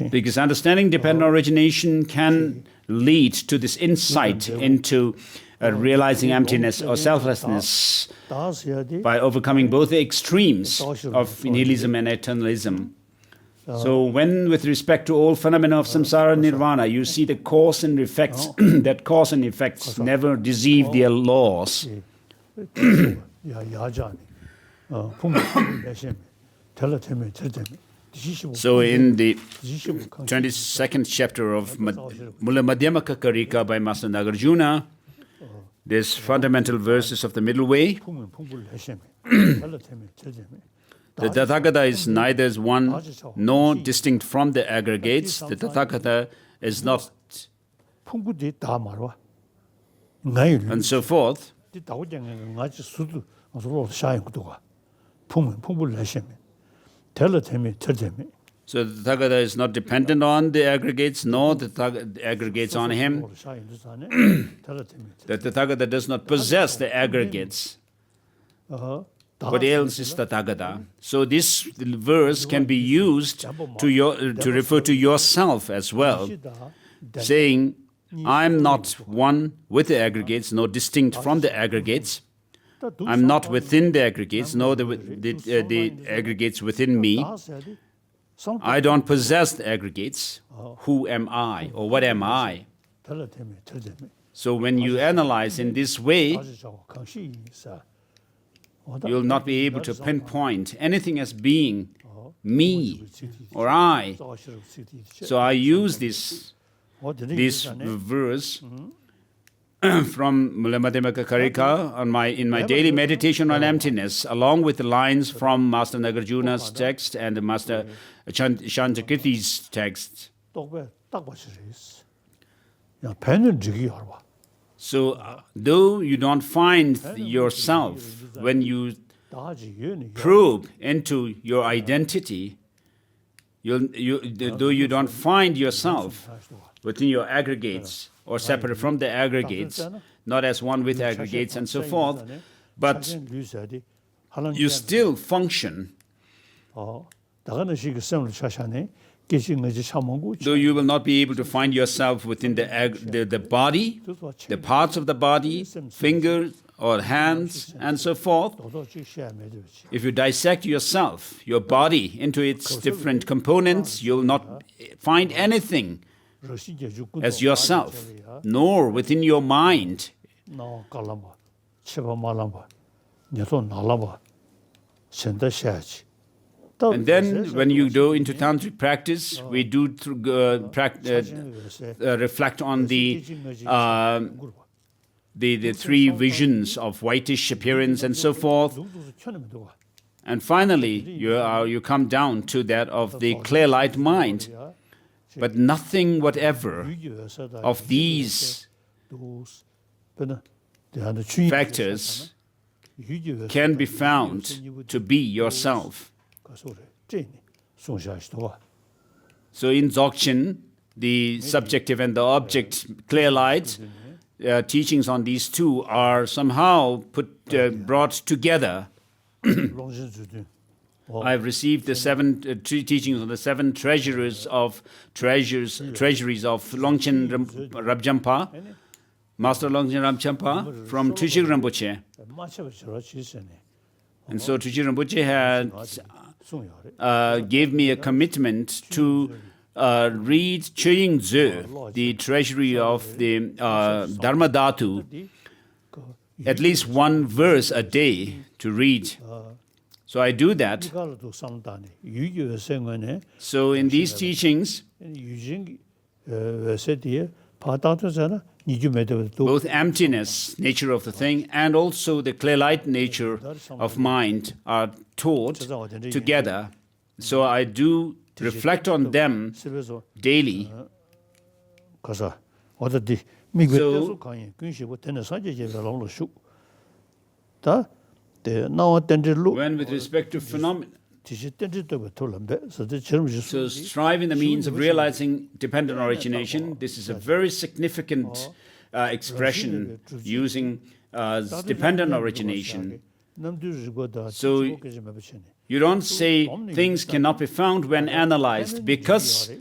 Because understanding dependent origination can lead to this insight into realizing emptiness or selflessness by overcoming both the extremes of nihilism and eternalism. So when, with respect to all phenomena of samsara nirvana, you see the cause and effects, that cause and effects never deceive their laws. So in the 22nd chapter of Mula Madhyamaka Karika by Master Nagarjuna, there's fundamental verses of the middle way. The Tathagata is neither as one nor distinct from the aggregates. The Tathagata is not, and so forth. So the Tathagata is not dependent on the aggregates, nor the aggregates on him. The Tathagata does not possess the aggregates. What else is Tathagata? So this verse can be used to refer to yourself as well, saying, I'm not one with the aggregates, nor distinct from the aggregates. I'm not within the aggregates, nor the aggregates within me. I don't possess the aggregates. Who am I, or what am I? So when you analyze in this way, you'll not be able to pinpoint anything as being me or I. So I use this verse from Mula Madhyamaka Karika in my daily meditation on emptiness, along with the lines from Master Nagarjuna's text and the Master Shantakirti's text. So, though you don't find yourself when you probe into your identity, though you don't find yourself within your aggregates or separate from the aggregates, not as one with aggregates and so forth, but you still function. Though you will not be able to find yourself within the body, the parts of the body, fingers or hands, and so forth. If you dissect yourself, your body, into its different components, you'll not find anything as yourself, nor within your mind. And then when you go into tantric practice, we do reflect on the three visions of whitish appearance and so forth. And finally, you come down to that of the clear light mind. But nothing whatever of these factors can be found to be yourself. So in Dzogchen, the subjective and the object clear light, teachings on these two are somehow brought together. I've received the three teachings on the seven treasuries of Longchen Rabjampa, Master Longchen Rabjampa from Trishik Rinpoche. And so Trishik Rinpoche had gave me a commitment to read Choying Dzu, the treasury of the Dharma Dhatu, at least one verse a day to read. So I do that. So in these teachings, both emptiness, nature of the thing, and also the clear light nature of mind are taught together. So I do reflect on them daily. So, when with respect to phenomena, so strive in the means of realizing dependent origination. This is a very significant expression using dependent origination. So you don't say things cannot be found when analyzed because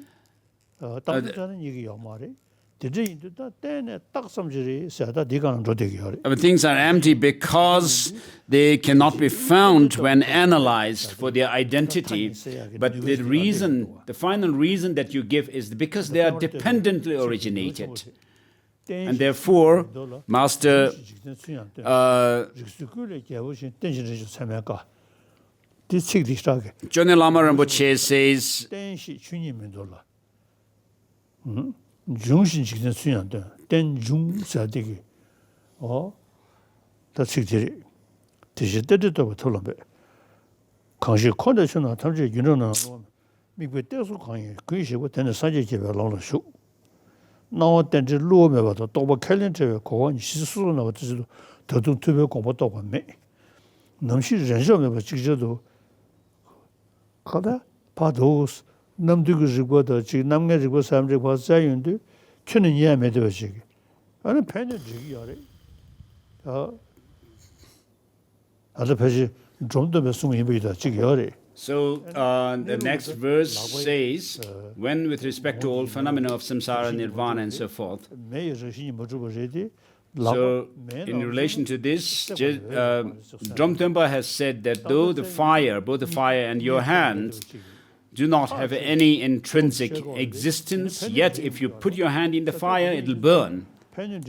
things are empty because they cannot be found when analyzed for their identity. But the final reason that you give is because they are dependently originated. And therefore, Master Chöngyal Lama Rinpoche says, Jungshin chikden sunyan den, den jung sadigi, da chikdiri, tishi dede doba tolambe. Kangshi konda shuna tamche yunana, mikwe teksu kanyi, kuishiwa tena sanje jebe langla shu. Nawa tenzi luwa me bata, doba kailin chewe, kowa nisi suru na wata zidu, tadung tube gomba doba me. Namshi rensha me ba chikzidu, kada, padoos, 남두고 지고도 지금 남게 지고 사람들 봐서 자윤도 튀는 이해면 되어 지금 아니 팬은 지기야래 아주 배지 좀더 배송이 보이다 지기야래. So the next verse says, when with respect to all phenomena of samsara, nirvana and so forth. So in relation to this, Dromtempa has said that though the fire, both the fire and your hand, do not have any intrinsic existence, yet if you put your hand in the fire, it will burn.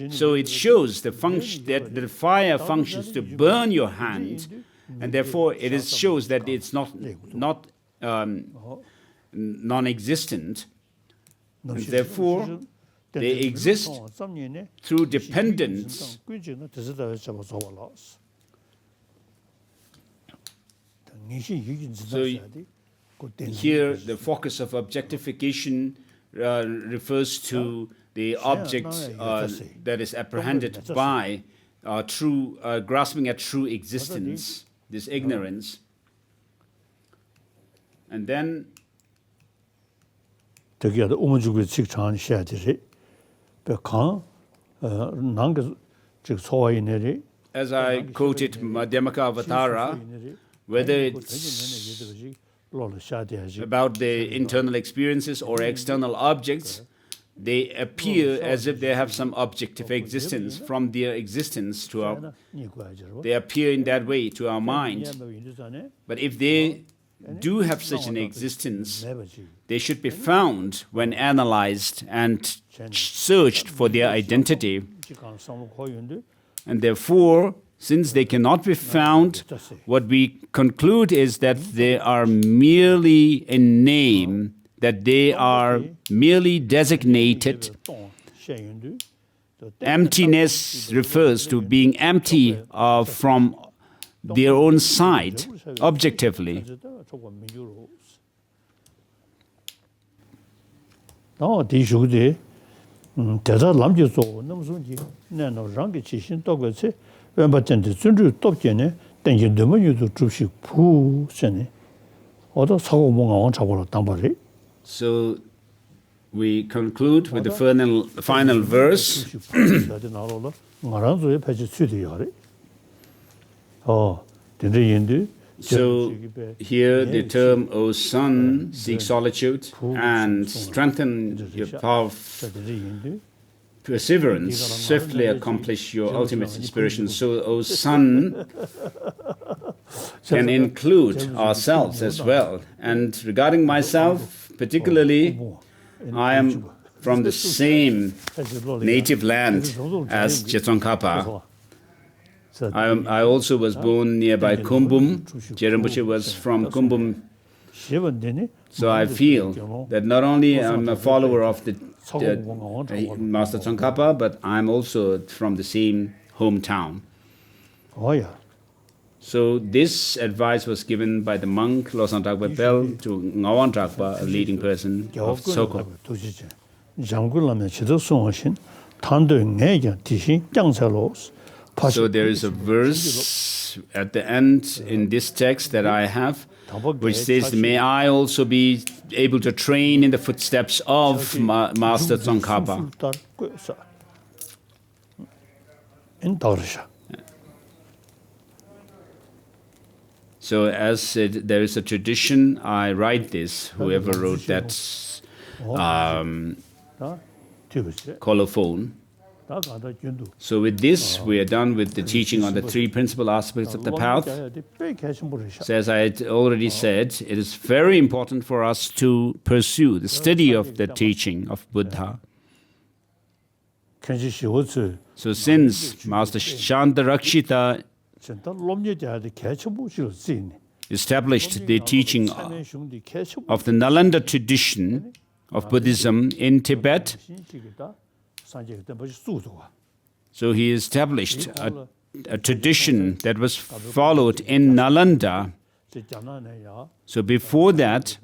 So it shows the function that the fire functions to burn your hand, and therefore it shows that it's not non-existent. And therefore, they exist through dependence. So here, the focus of objectification refers to the object that is apprehended by true grasping at true existence, this ignorance. And then as I quoted Madhyamaka Avatara, whether it's about the internal experiences or external objects, they appear as if they have some objective existence. From their existence to they appear in that way to our mind. But if they do have such an existence, they should be found when analyzed and searched for their identity. And therefore, since they cannot be found, what we conclude is that they are merely a name, that they are merely designated. Emptiness refers to being empty from their own side, objectively. So we conclude with the final verse. So here the term, O son, seek solitude and strengthen your power of perseverance, swiftly accomplish your ultimate aspiration. So, O son, can include ourselves as well. And regarding myself, particularly, I am from the same native land as Tsongkhapa. I also was born nearby Kumbum. Rinpoche was from Kumbum. So I feel that not only I'm a follower of the Master Tsongkhapa, but I'm also from the same hometown. So this advice was given by the monk Loseling to Ngawang Tragpa, a leading person of Tsoko. So there is a verse at the end in this text that I have, which says, may I also be able to train in the footsteps of Master Tsongkhapa. So as there is a tradition, I write this, whoever wrote that colophon. So with this, we are done with the teaching on the three principal aspects of the path. So as I had already said, it is very important for us to pursue the study of the teaching of Buddha. So since Master Shantarakshita established the teaching of the Nalanda tradition of Buddhism in Tibet, so he established a tradition that was followed in Nalanda. So before that,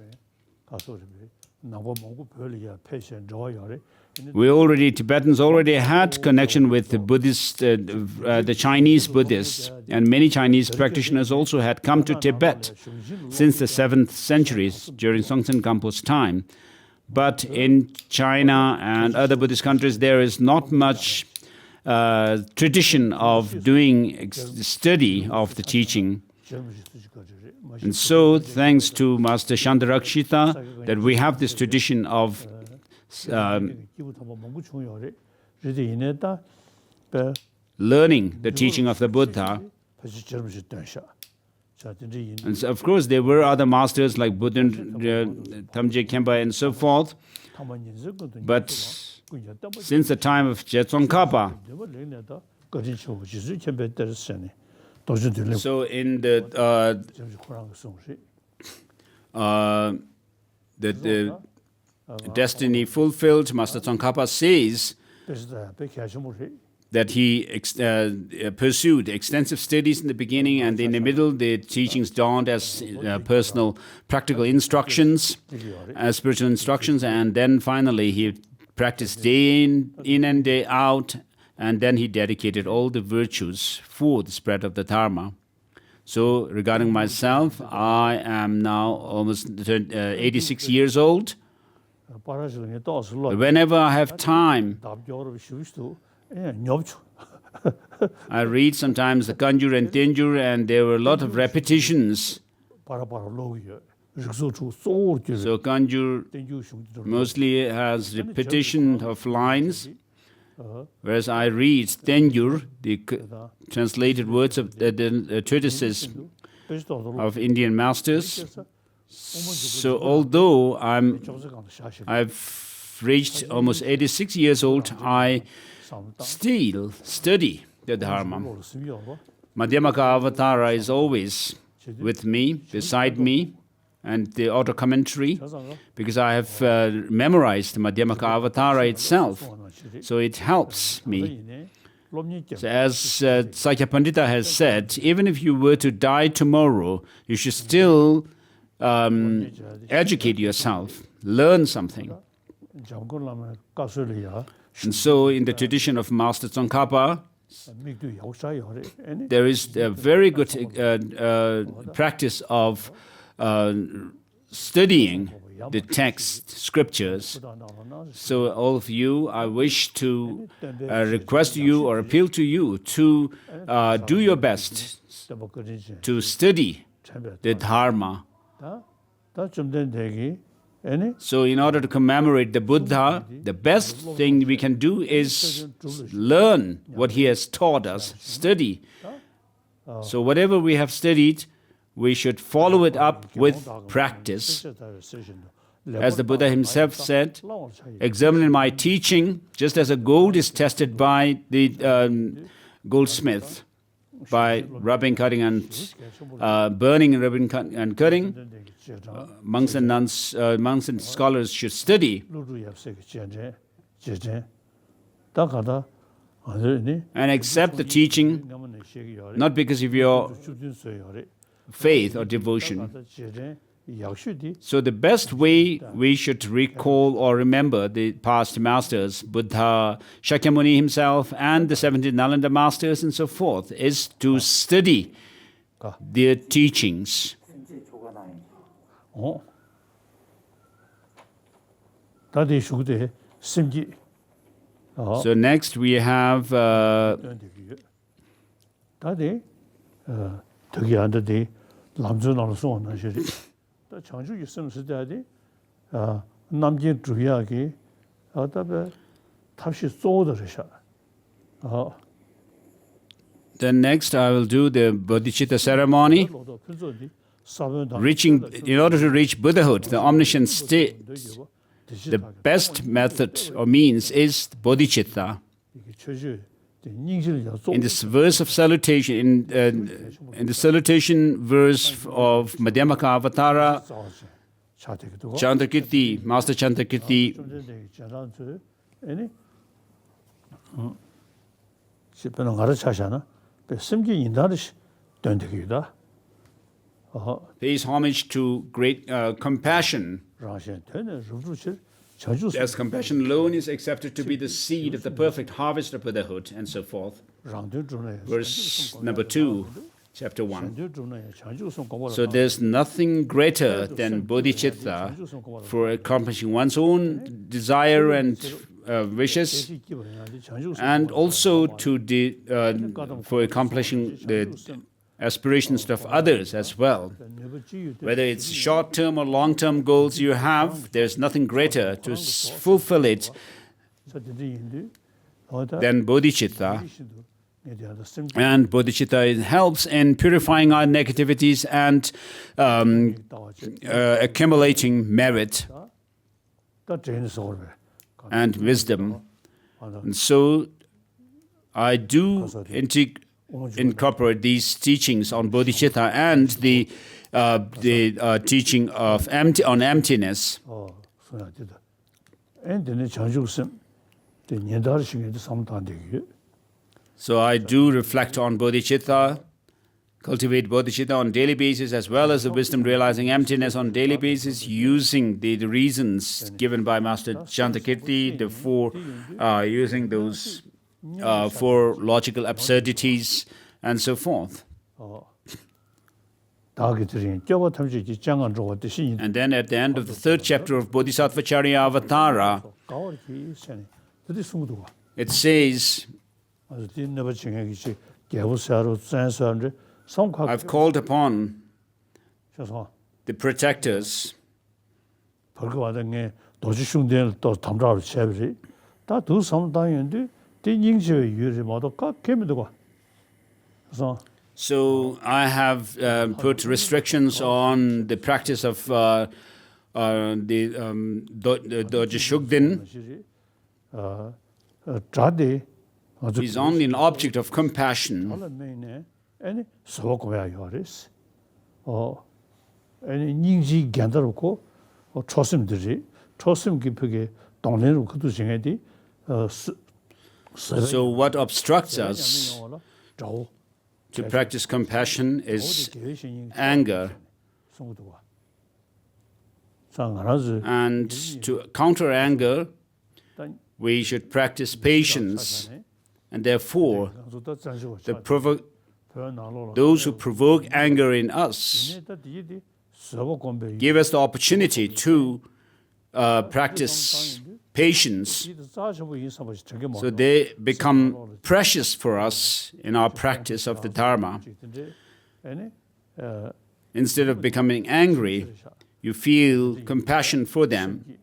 Tibetans already had connection with the Buddhist, the Chinese Buddhists, and many Chinese practitioners also had come to Tibet since the 7th century during Songtsen Gampo's time. But in China and other Buddhist countries, there is not much tradition of doing study of the teaching. And so, thanks to Master Shantarakshita, that we have this tradition of learning the teaching of the Buddha. And so, of course, there were other masters like Buddha, Tamje Khenpa, and so forth. But since the time of Tsongkhapa, so in the destiny fulfilled, Master Tsongkhapa says that he pursued extensive studies in the beginning, and in the middle the teachings dawned as personal practical instructions, as spiritual instructions, and then finally he practiced day in and day out, and then he dedicated all the virtues for the spread of the Dharma. So regarding myself, I am now almost 86 years old. Whenever I have time, I read sometimes the Kanjur and Tenjur, and there were a lot of repetitions. So Kanjur mostly has repetition of lines, whereas I read Tenjur, the translated words of the treatises of Indian masters. So although I've reached almost 86 years old, I still study the Dharma. Madhyamaka Avatara is always with me, beside me, and the auto commentary, because I have memorized the Madhyamaka Avatara itself, so it helps me. So as Sakya Pandita has said, even if you were to die tomorrow, you should still educate yourself, learn something. And so in the tradition of Master Tsongkhapa, there is a very good practice of studying the text, scriptures. So all of you, I wish to request you or appeal to you to do your best to study the Dharma. So in order to commemorate the Buddha, the best thing we can do is learn what he has taught us, study. So whatever we have studied, we should follow it up with practice. As the Buddha himself said, examine my teaching just as a gold is tested by the goldsmith, by rubbing, cutting, and burning, rubbing, and cutting. Monks and nuns, monks and scholars should study and accept the teaching, not because of your faith or devotion. So the best way we should recall or remember the past masters, Buddha, Shakyamuni himself, and the 17 Nalanda masters and so forth, is to study their teachings. So next we have then next I will do the Bodhichitta Ceremony. In order to reach Buddhahood, the omniscient state, the best method or means is Bodhichitta. In this verse of salutation, in the salutation verse of Madhyamaka Avatara, Chantakirti, Master Chantakirti, pays homage to great compassion. As compassion alone is accepted to be the seed of the perfect harvest of Buddhahood, and so forth. Verse number 2, chapter 1. So there's nothing greater than bodhicitta for accomplishing one's own desire and wishes, and also for accomplishing the aspirations of others as well. Whether it's short-term or long-term goals you have, there's nothing greater to fulfill it than bodhicitta. And bodhicitta helps in purifying our negativities and accumulating merit and wisdom. And so I do incorporate these teachings on bodhicitta and the teaching of on emptiness. So I do reflect on bodhicitta, cultivate bodhicitta on daily basis, as well as the wisdom realizing emptiness on daily basis, using the reasons given by Master Chantakirti, using those 4 logical absurdities, and so forth. And then at the end of the 3rd chapter of Bodhisattva Charya Avatara, it says, I've called upon the protectors So I have put restrictions on the practice of the Dojishugdin. He's only an object of compassion. So what obstructs us to practice compassion is anger. And to counter anger, we should practice patience. And therefore, those who provoke anger in us give us the opportunity to practice patience. So they become precious for us in our practice of the Dharma. Instead of becoming angry, you feel compassion for them.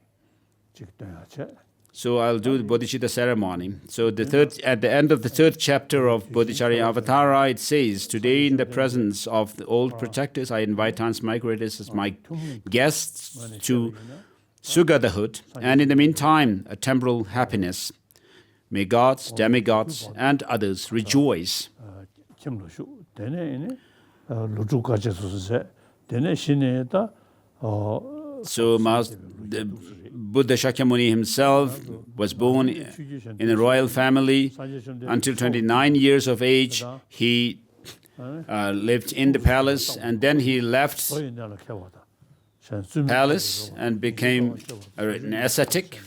So I'll do the Bodhichitta Ceremony. So at the end of the third chapter of Bodhicharya Avatara, it says, "Today in the presence of the old protectors, I invite transmigrators as my guests to Sugadhahood, and in the meantime, a temporal happiness. May gods, demigods, and others rejoice." So the Buddha Shakyamuni himself was born in a royal family. Until 29 years of age, he lived in the palace, and then he left palace and became an ascetic,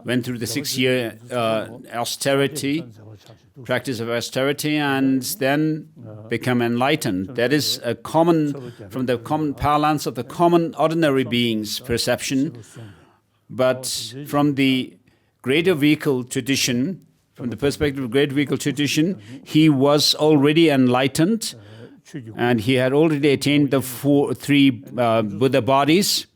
went through the 6-year practice of austerity, and then become enlightened. That is from the common parlance of the common ordinary being's perception. But from the greater vehicle tradition, from the perspective of great vehicle tradition, he was already enlightened, and he had already attained the three Buddha bodies.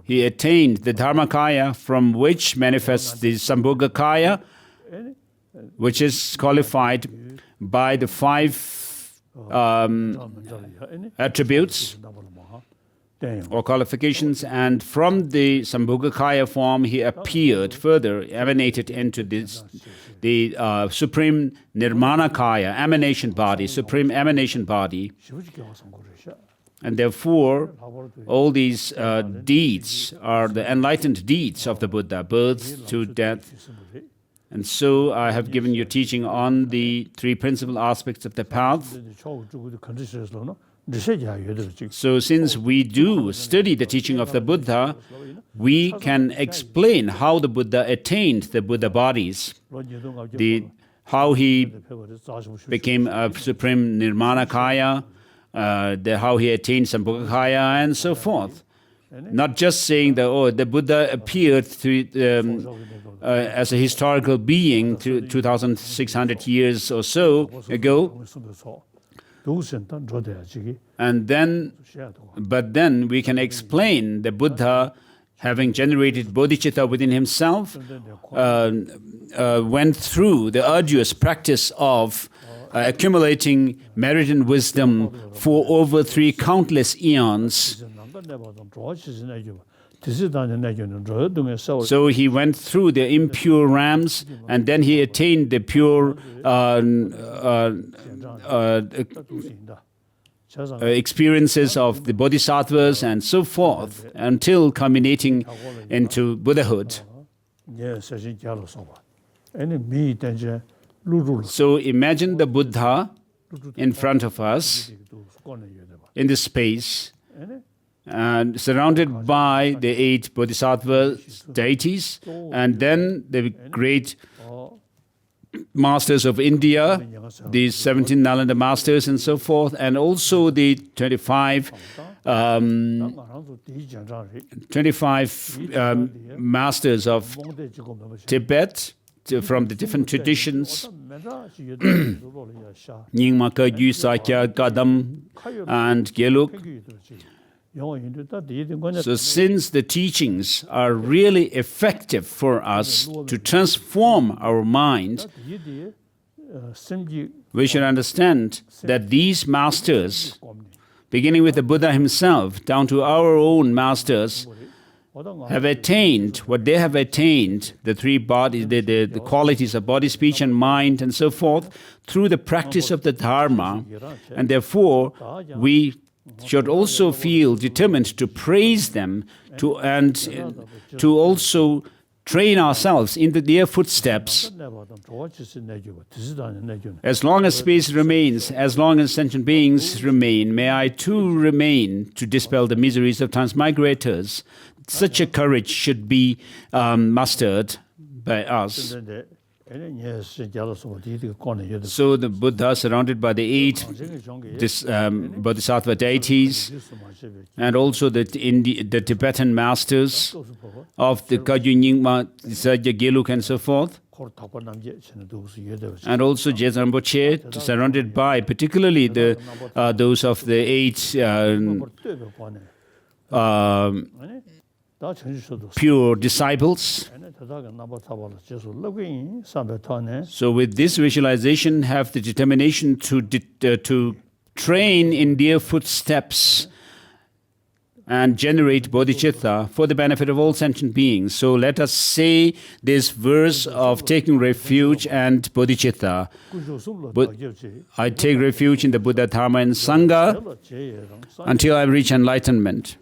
He attained the Dharmakaya, from which manifests the Sambhogakaya, which is qualified by the 5 attributes or qualifications, and from the Sambhogakaya form he appeared further, emanated into the Supreme Nirmanakaya, emanation body, Supreme Emanation body. And therefore, all these deeds are the enlightened deeds of the Buddha, birth to death. And so I have given you teaching on the 3 principal aspects of the path. So since we do study the teaching of the Buddha, we can explain how the Buddha attained the Buddha bodies, how he became a Supreme Nirmanakaya, how he attained Sambhogakaya, and so forth. Not just saying that, the Buddha appeared as a historical being 2,600 years or so ago, but then we can explain the Buddha, having generated bodhicitta within himself, went through the arduous practice of accumulating merit and wisdom for over 3 countless eons. So he went through the impure realms, and then he attained the pure experiences of the bodhisattvas and so forth, until culminating into Buddhahood. So imagine the Buddha in front of us in this space, and surrounded by the 8 bodhisattva deities, and then the great masters of India, the 17 Nalanda masters and so forth, and also the 25 masters of Tibet, from the different traditions, Nyingma, Kagyu, Sakya, Kadam, and Geluk. So since the teachings are really effective for us to transform our mind, we should understand that these masters, beginning with the Buddha himself, down to our own masters, have attained what they have attained, the three bodies, the qualities of body, speech, and mind, and so forth, through the practice of the Dharma. And therefore, we should also feel determined to praise them and to also train ourselves into their footsteps. As long as space remains, as long as sentient beings remain, may I too remain to dispel the miseries of transmigrators. Such a courage should be mustered by us. So the Buddha, surrounded by the 8 Bodhisattva deities, and also the Tibetan masters of the Kagyu-nyingma, Sajja, Geluk, and so forth, and also Rinpoche, surrounded by particularly those of the 8 pure disciples. So with this visualization, have the determination to train in their footsteps and generate bodhicitta for the benefit of all sentient beings. So let us say this verse of taking refuge and bodhicitta. I take refuge in the Buddha, Dharma, and Sangha until I reach enlightenment.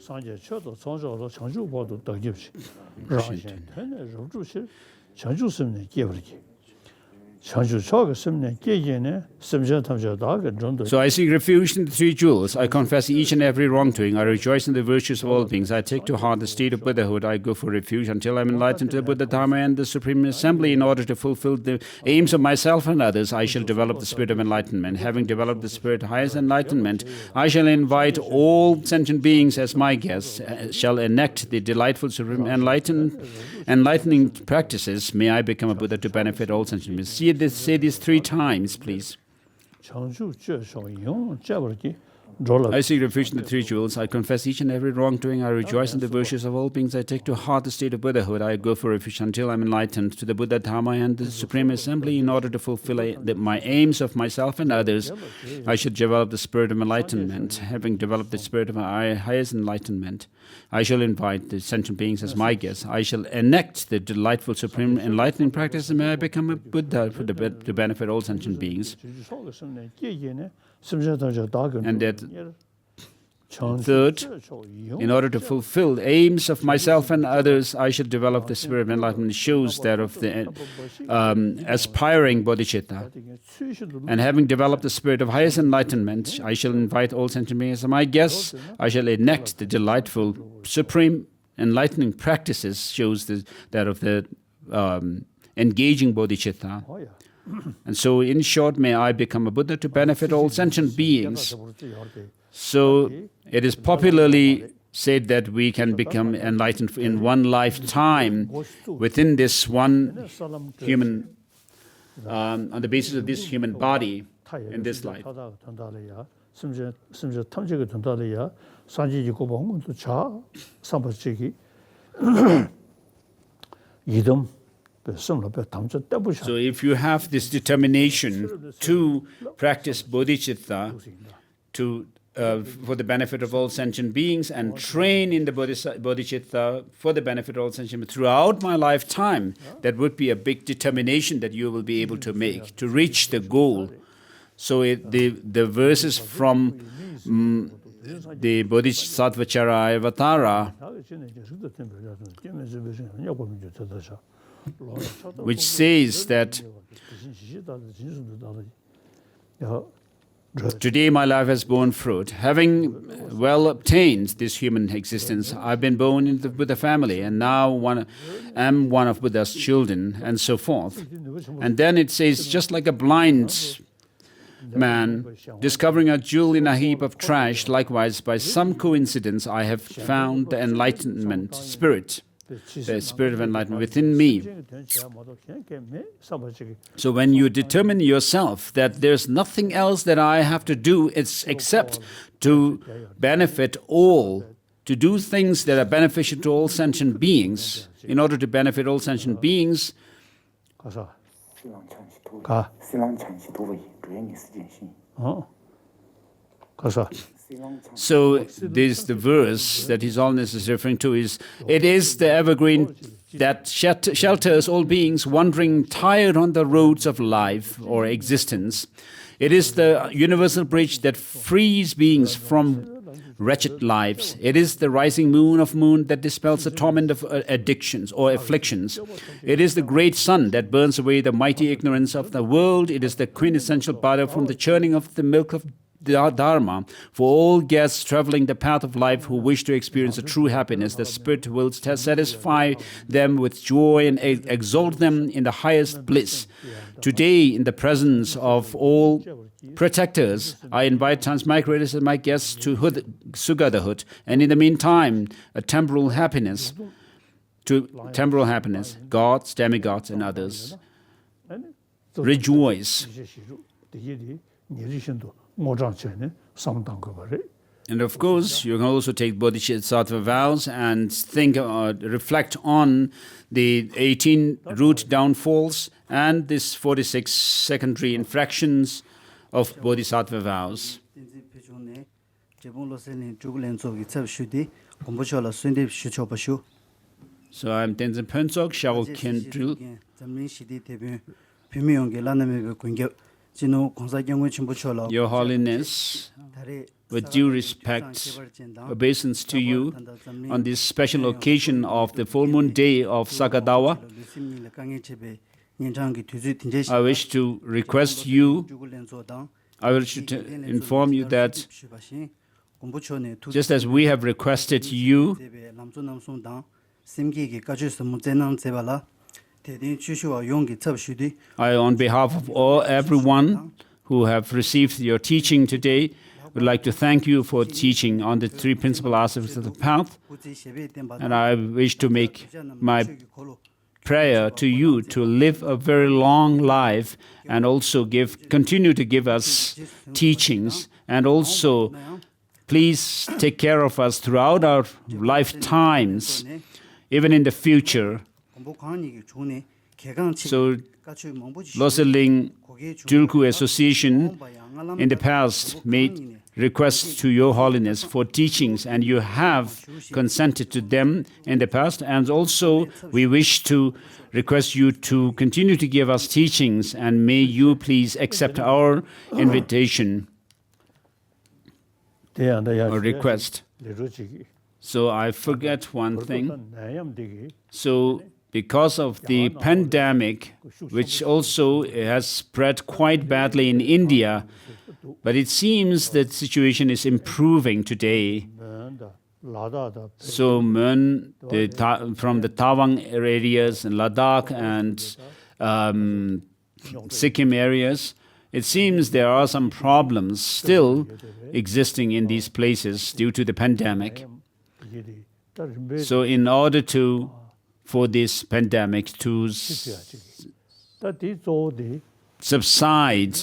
So I seek refuge in the 3 jewels. I confess each and every wrongdoing. I rejoice in the virtues of all beings. I take to heart the state of Buddhahood. I go for refuge until I am enlightened to the Buddha, Dharma, and the Supreme Assembly. In order to fulfill the aims of myself and others, I shall develop the spirit of enlightenment. Having developed the spirit of highest enlightenment, I shall invite all sentient beings as my guests, shall enact the delightful supreme enlightening practices. May I become a Buddha to benefit all sentient beings. Say this 3 times, please. I seek refuge in the 3 jewels. I confess each and every wrongdoing. I rejoice in the virtues of all beings. I take to heart the state of Buddhahood. I go for refuge until I am enlightened to the Buddha, Dharma, and the Supreme Assembly. In order to fulfill my aims of myself and others, I should develop the spirit of enlightenment. Having developed the spirit of my highest enlightenment, I shall invite the sentient beings as my guests. I shall enact the delightful supreme enlightening practice, and may I become a Buddha to benefit all sentient beings. And that third, in order to fulfill the aims of myself and others, I should develop the spirit of enlightenment. It shows that of the aspiring bodhicitta. And having developed the spirit of highest enlightenment, I shall invite all sentient beings as my guests. I shall enact the delightful supreme enlightening practices, shows that of the engaging bodhicitta. And so, in short, may I become a Buddha to benefit all sentient beings. So, it is popularly said that we can become enlightened in one lifetime within this one human, on the basis of this human body in this life. So if you have this determination to practice bodhicitta for the benefit of all sentient beings and train in the bodhicitta for the benefit of all sentient beings throughout my lifetime, that would be a big determination that you will be able to make to reach the goal. So the verses from the Bodhisattva Avatara, which says that today my life has borne fruit. Having well obtained this human existence, I've been born into the Buddha family, and now am one of Buddha's children, and so forth. And then it says, just like a blind man discovering a jewel in a heap of trash, likewise, by some coincidence, I have found the enlightenment spirit. The spirit of enlightenment within me. So when you determine yourself that there's nothing else that I have to do except to benefit all to do things that are beneficial to all sentient beings. In order to benefit all sentient beings, 가서 가서 so this the verse that His Holiness is referring to is, it is the evergreen that shelters all beings wandering tired on the roads of life or existence. It is the universal bridge that frees beings from wretched lives. It is the rising moon that dispels the torment of addictions or afflictions. It is the great sun that burns away the mighty ignorance of the world. It is the quintessential butter from the churning of the milk of Dharma for all guests traveling the path of life who wish to experience a true happiness. The Spirit will satisfy them with joy and exalt them in the highest bliss. Today, in the presence of all protectors, I invite transmigrators and my guests to Sugadahood, and in the meantime, temporal happiness, gods, demigods, and others. Rejoice. And of course, you can also take Bodhichitta vows and think, reflect on the 18 root downfalls and this 46 secondary infractions of Bodhisattva vows. So I'm Tenzin Phuntsok, Shawol Kendril. Your Holiness, with due respect, obeisance to you on this special occasion of the full moon day of Saka Dawa, I wish to request you, I wish to inform you that just as we have requested you, I, on behalf of everyone who have received your teaching today, would like to thank you for teaching on the three principal aspects of the path. And I wish to make my prayer to you to live a very long life and also continue to give us teachings, and also please take care of us throughout our lifetimes, even in the future. So, Loseling Tulku Association in the past made requests to Your Holiness for teachings, and you have consented to them in the past. And also, we wish to request you to continue to give us teachings, and may you please accept our invitation or request. So I forget one thing. So because of the pandemic, which also has spread quite badly in India, but it seems that the situation is improving today. So from the Tawang areas and Ladakh and Sikkim areas, it seems there are some problems still existing in these places due to the pandemic. So in order for this pandemic to subside,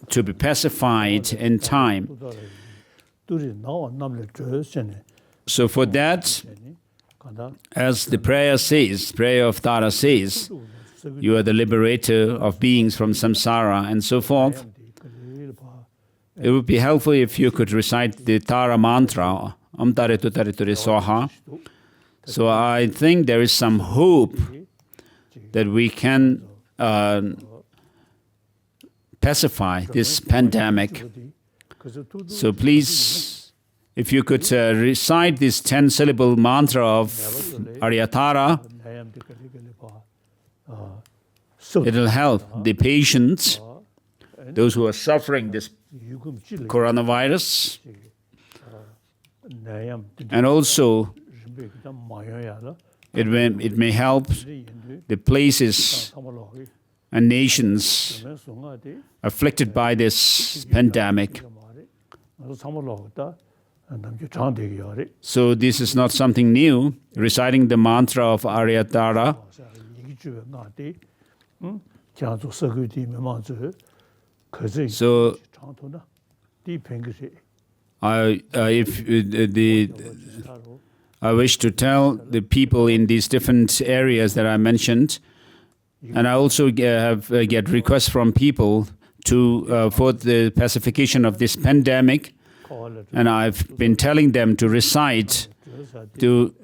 to be pacified in time. So for that, as the prayer of Tara says, you are the liberator of beings from samsara and so forth. It would be helpful if you could recite the Tara mantra, Om Tare Tu Tare Ture Swaha. So I think there is some hope that we can pacify this pandemic. So please, if you could recite this 10-syllable mantra of Aryatara, it will help the patients, those who are suffering this coronavirus, and also it may help the places and nations afflicted by this pandemic. So this is not something new, reciting the mantra of Aryatara. So I wish to tell the people in these different areas that I mentioned, and I also get requests from people for the pacification of this pandemic, and I've been telling them to recite the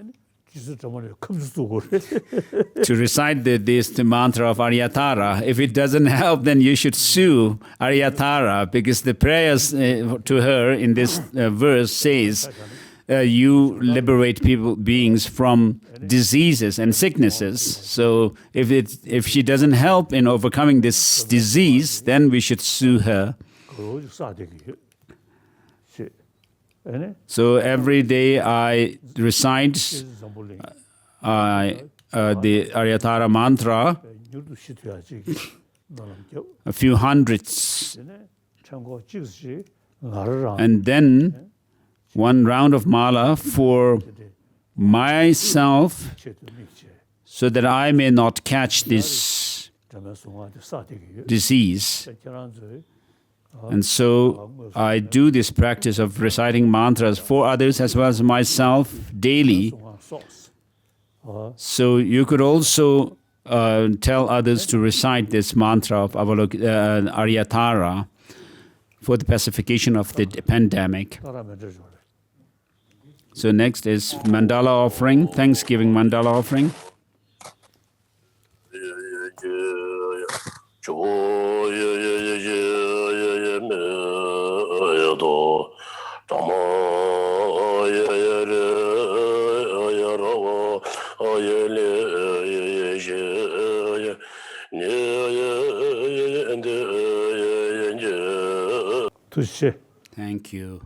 mantra of Aryatara. If it doesn't help, then you should sue Aryatara, because the prayers to her in this verse says, you liberate beings from diseases and sicknesses. So if she doesn't help in overcoming this disease, then we should sue her. So every day I recite the Aryatara mantra, a few hundreds, and then one round of mala for myself, so that I may not catch this disease. And so I do this practice of reciting mantras for others as well as myself daily. So you could also tell others to recite this mantra of Aryatara for the pacification of the pandemic. So next is mandala offering, Thanksgiving mandala offering. Thank you.